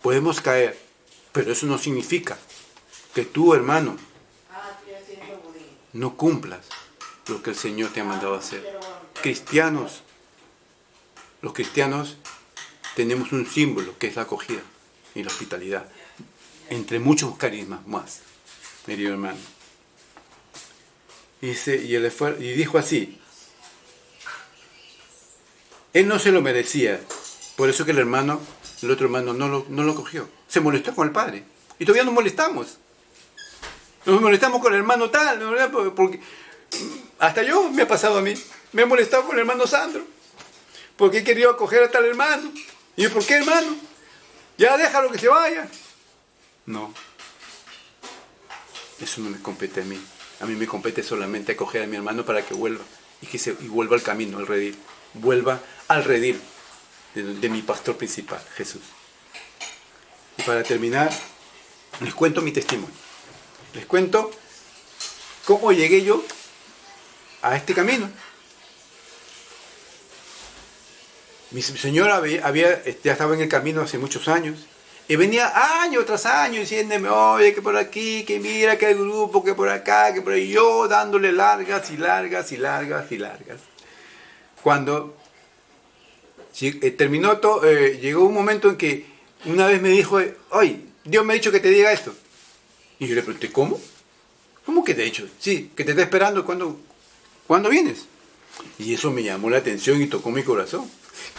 Podemos caer, pero eso no significa que tú, hermano, no cumplas lo que el Señor te ha mandado a hacer. Cristianos, los cristianos tenemos un símbolo que es la acogida y la hospitalidad. entre muchos carismas más, querido hermano. Y dijo así, él no se lo merecía, por eso que el otro hermano no lo cogió. Se molestó con el padre. Y todavía nos molestamos. Nos molestamos con el hermano tal, ¿no? Porque hasta yo me ha pasado a mí. Me he molestado con el hermano Sandro. Porque he querido acoger a tal hermano. ¿Y yo, por qué, hermano? Ya déjalo que se vaya. No. Eso no me compete a mí. A mí me compete solamente acoger a mi hermano para que vuelva. Y vuelva al camino, al redil. Vuelva al redil de mi pastor principal, Jesús. Y para terminar, les cuento mi testimonio. Les cuento cómo llegué yo a este camino. Mi señora ya estaba en el camino hace muchos años. Y venía año tras año diciéndome, oye, que por aquí, que mira, que el grupo, que por acá, que por ahí. Yo dándole largas y largas y largas y largas. Cuando terminó todo, llegó un momento en que una vez me dijo, oye, Dios me ha dicho que te diga esto. Y yo le pregunté, ¿cómo? ¿Cómo que te ha dicho? Sí, que te está esperando cuando vienes. Y eso me llamó la atención y tocó mi corazón.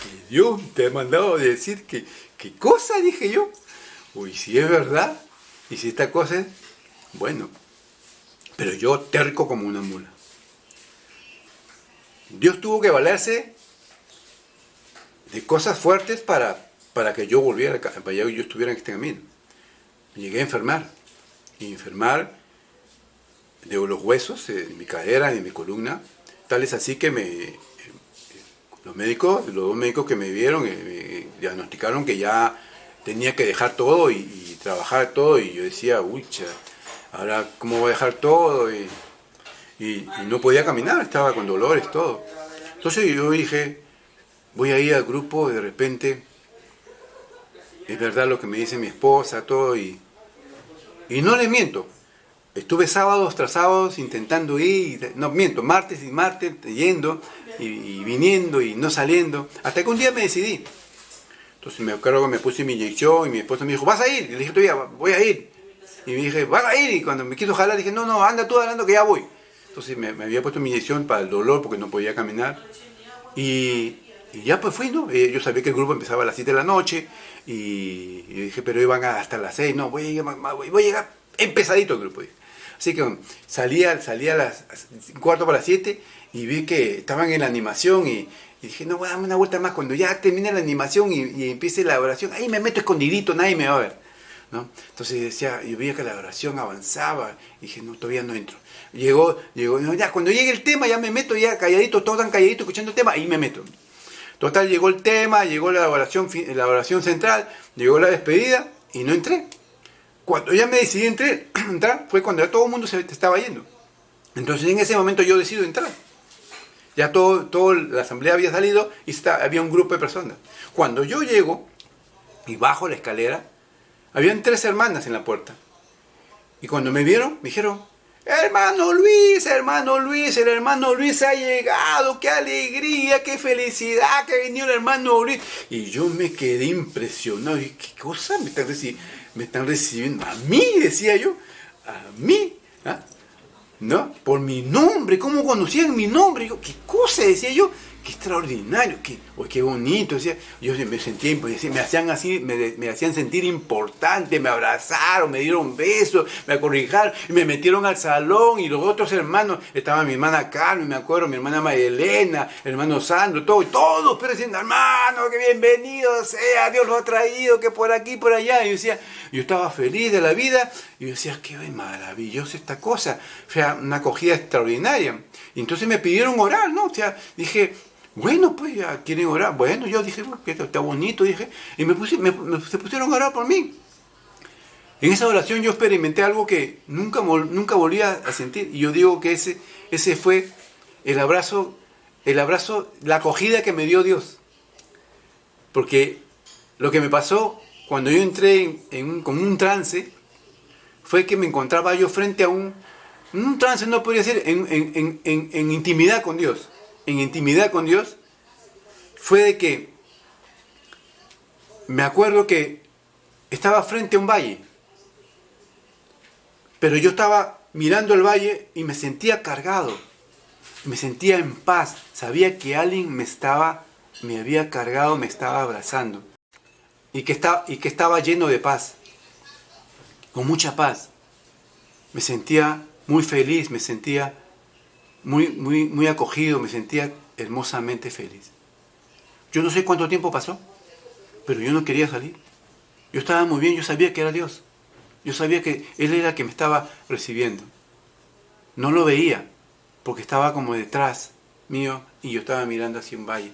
Que Dios te ha mandado a decir que, ¿qué cosa? Dije yo. Uy, si es verdad, y si esta cosa es, bueno, pero yo terco como una mula. Dios tuvo que valerse de cosas fuertes para que yo volviera, para que yo estuviera en este camino. Llegué a enfermar, y enfermar de los huesos, de mi cadera, de mi columna, tal es así que los dos médicos que me vieron, me diagnosticaron que ya tenía que dejar todo y trabajar todo, y yo decía, uy, ahora cómo voy a dejar todo, y no podía caminar, estaba con dolores, todo. Entonces yo dije, voy a ir al grupo, y de repente es verdad lo que me dice mi esposa, todo, y no les miento. Estuve sábados tras sábados intentando ir, no miento, martes y martes, yendo y viniendo y no saliendo, hasta que un día me decidí. Entonces me acuerdo que me puse mi inyección y mi esposa me dijo, ¿vas a ir? Y le dije, todavía voy a ir. Y me dije, ¿vas a ir? Y cuando me quiso jalar dije, no, anda tú hablando que ya voy. Entonces me había puesto mi inyección para el dolor porque no podía caminar. Y ya pues fui, ¿no? Yo sabía que el grupo empezaba a las 7 de la noche y dije, pero iban hasta las 6, no, voy a llegar empezadito el grupo. Así que salía a las 6:45 y vi que estaban en la animación y dije, no, voy a darme una vuelta más. Cuando ya termine la animación y empiece la oración, ahí me meto escondidito, nadie me va a ver, ¿no? Entonces decía, yo veía que la oración avanzaba y dije, no, todavía no entro. Llegó, no, ya cuando llegue el tema ya me meto ya calladito, todo tan calladito escuchando el tema, ahí me meto. Total, llegó el tema, llegó la oración central, llegó la despedida y no entré. Cuando ya me decidí entrar, fue cuando ya todo el mundo se estaba yendo. Entonces en ese momento yo decido entrar. Ya todo la asamblea había salido y había un grupo de personas. Cuando yo llego y bajo la escalera, habían 3 hermanas en la puerta. Y cuando me vieron, me dijeron, hermano Luis, el hermano Luis ha llegado, qué alegría, qué felicidad que ha venido el hermano Luis. Y yo me quedé impresionado. Y, ¿qué cosa me están recibiendo? A mí, decía yo, a mí, ¿ah? ¿No? Por mi nombre, ¿cómo conocían mi nombre? Yo, ¿qué cosa? Decía yo, qué extraordinario, qué bonito, decía. Yo me sentía, me hacían así, me hacían sentir importante, me abrazaron, me dieron besos, me acorrijaron, y me metieron al salón, y los otros hermanos, estaba mi hermana Carmen, me acuerdo, mi hermana María Elena, el hermano Sandro, todos, pero diciendo, hermano, que bienvenido sea, Dios lo ha traído, que por aquí, por allá. Y yo estaba feliz de la vida, y yo decía, qué maravillosa esta cosa, o sea, una acogida extraordinaria. Y entonces me pidieron orar, ¿no? O sea, dije, bueno, pues ya quieren orar. Bueno, yo dije, bueno, que está bonito, dije, y se pusieron a orar por mí. En esa oración yo experimenté algo que nunca volvía a sentir, y yo digo que ese fue el abrazo, la acogida que me dio Dios. Porque lo que me pasó cuando yo entré con un trance fue que me encontraba yo frente a un trance, no podría ser, en intimidad con Dios. En intimidad con Dios fue de que me acuerdo que estaba frente a un valle Pero yo estaba mirando el valle y me sentía cargado, me sentía en paz. Sabía que alguien me había cargado, me estaba abrazando y que estaba lleno de paz, con mucha paz. Me sentía muy feliz, me sentía muy acogido, me sentía hermosamente feliz. Yo no sé cuánto tiempo pasó, pero yo no quería salir. Yo estaba muy bien, yo sabía que era Dios. Yo sabía que Él era el que me estaba recibiendo. No lo veía, porque estaba como detrás mío y yo estaba mirando hacia un valle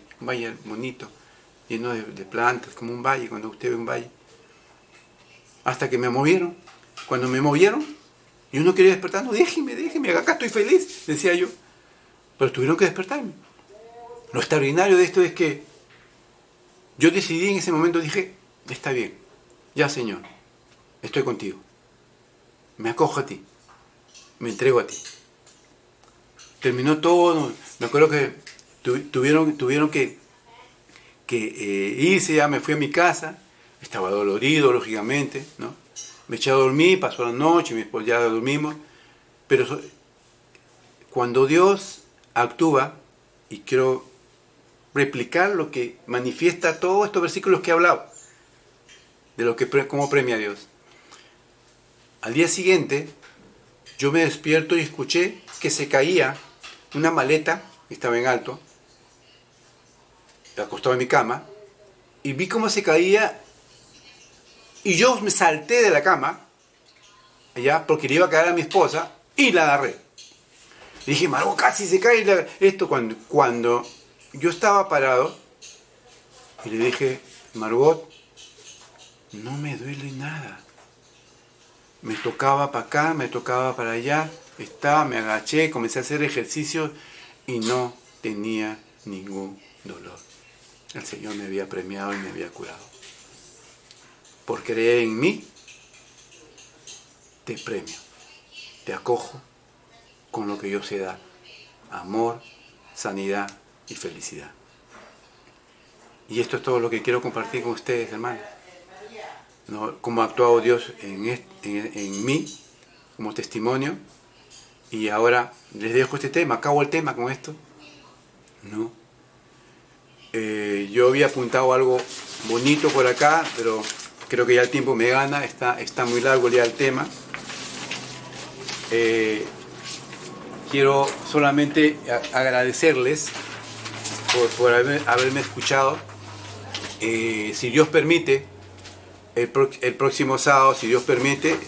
bonito, lleno de plantas, como un valle, cuando usted ve un valle. Hasta que me movieron. Cuando me movieron, yo no quería despertar, no, déjeme, acá estoy feliz, decía yo. Pero tuvieron que despertarme. Lo extraordinario de esto es que yo decidí en ese momento, dije, está bien, ya Señor, estoy contigo. Me acojo a ti, me entrego a ti. Terminó todo, me acuerdo que tuvieron que irse, ya me fui a mi casa, estaba dolorido, lógicamente, ¿no? Me eché a dormir, pasó la noche, después ya dormimos, pero cuando Dios actúa, y quiero replicar lo que manifiesta todos estos versículos que he hablado, de lo que cómo premia a Dios. Al día siguiente, yo me despierto y escuché que se caía una maleta, que estaba en alto, acostado en mi cama, y vi cómo se caía, y yo me salté de la cama, allá, porque le iba a caer a mi esposa, y la agarré. Y dije, Margot, casi se cae esto. Cuando yo estaba parado, y le dije, Margot, no me duele nada. Me tocaba para acá, me tocaba para allá, me agaché, comencé a hacer ejercicio y no tenía ningún dolor. El Señor me había premiado y me había curado. Por creer en mí, te premio, te acojo con lo que yo sé dar: amor, sanidad y felicidad. Y esto es todo lo que quiero compartir con ustedes, hermanos. ¿No? Cómo ha actuado Dios en mí como testimonio. Y ahora les dejo este tema, acabo el tema con esto. ¿No? Yo había apuntado algo bonito por acá, pero creo que ya el tiempo me gana, está muy largo ya el tema. Quiero solamente agradecerles por haberme escuchado. Si Dios permite, el próximo sábado, si Dios permite,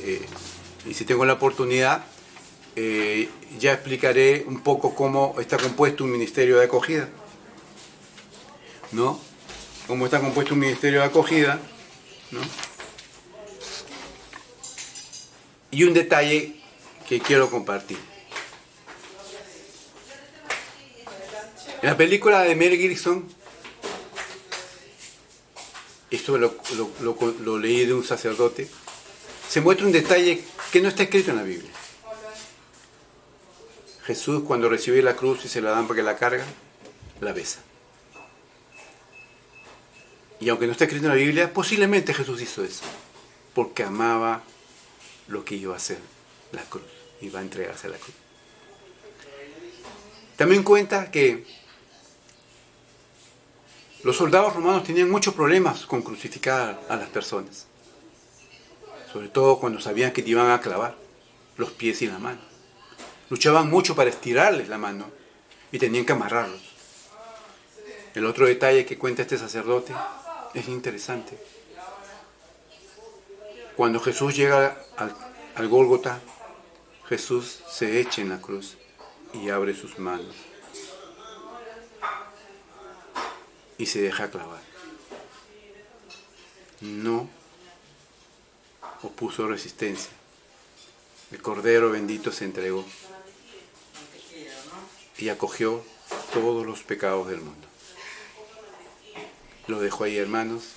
y si tengo la oportunidad, ya explicaré un poco cómo está compuesto un ministerio de acogida, ¿no? Cómo está compuesto un ministerio de acogida, ¿no? Y un detalle que quiero compartir. En la película de Mel Gibson, esto lo leí de un sacerdote, se muestra un detalle que no está escrito en la Biblia. Jesús, cuando recibe la cruz y se la dan para que la carga, la besa. Y aunque no está escrito en la Biblia, posiblemente Jesús hizo eso, porque amaba lo que iba a hacer, la cruz, iba a entregarse a la cruz. También cuenta que los soldados romanos tenían muchos problemas con crucificar a las personas, sobre todo cuando sabían que te iban a clavar los pies y la mano. Luchaban mucho para estirarles la mano y tenían que amarrarlos. El otro detalle que cuenta este sacerdote es interesante. Cuando Jesús llega al Gólgota, Jesús se echa en la cruz y abre sus manos y se deja clavar. No opuso resistencia. El Cordero bendito se entregó y acogió todos los pecados del mundo. Lo dejo ahí, hermanos,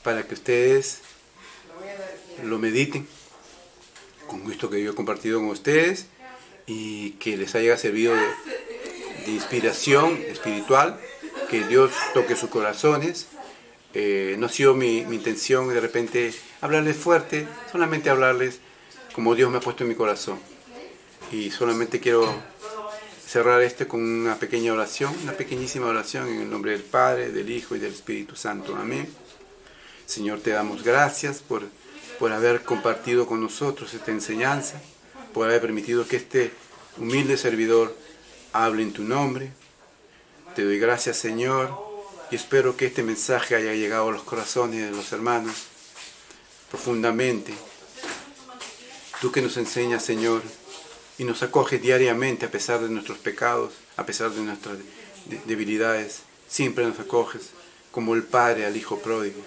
para que ustedes lo mediten con esto que yo he compartido con ustedes y que les haya servido de inspiración espiritual, que Dios toque sus corazones. No ha sido mi intención de repente hablarles fuerte, solamente hablarles como Dios me ha puesto en mi corazón. Y solamente quiero cerrar con una pequeña oración, una pequeñísima oración en el nombre del Padre, del Hijo y del Espíritu Santo. Amén. Señor, te damos gracias por haber compartido con nosotros esta enseñanza, por haber permitido que este humilde servidor hable en tu nombre. Te doy gracias, Señor, y espero que este mensaje haya llegado a los corazones de los hermanos profundamente. Tú que nos enseñas, Señor, y nos acoges diariamente a pesar de nuestros pecados, a pesar de nuestras debilidades, siempre nos acoges como el Padre al Hijo pródigo.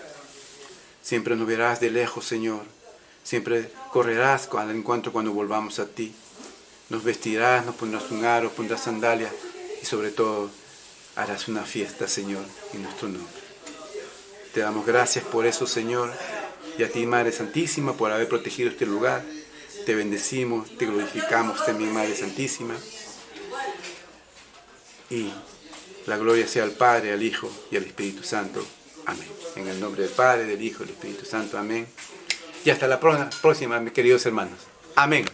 Siempre nos verás de lejos, Señor. Siempre correrás al encuentro cuando volvamos a ti. Nos vestirás, nos pondrás un aro, pondrás sandalias y sobre todo harás una fiesta, Señor, en nuestro nombre. Te damos gracias por eso, Señor, y a ti, Madre Santísima, por haber protegido este lugar. Te bendecimos, te glorificamos también, Madre Santísima. Y la gloria sea al Padre, al Hijo y al Espíritu Santo. Amén. En el nombre del Padre, del Hijo y del Espíritu Santo. Amén. Y hasta la próxima, mis queridos hermanos. Amén.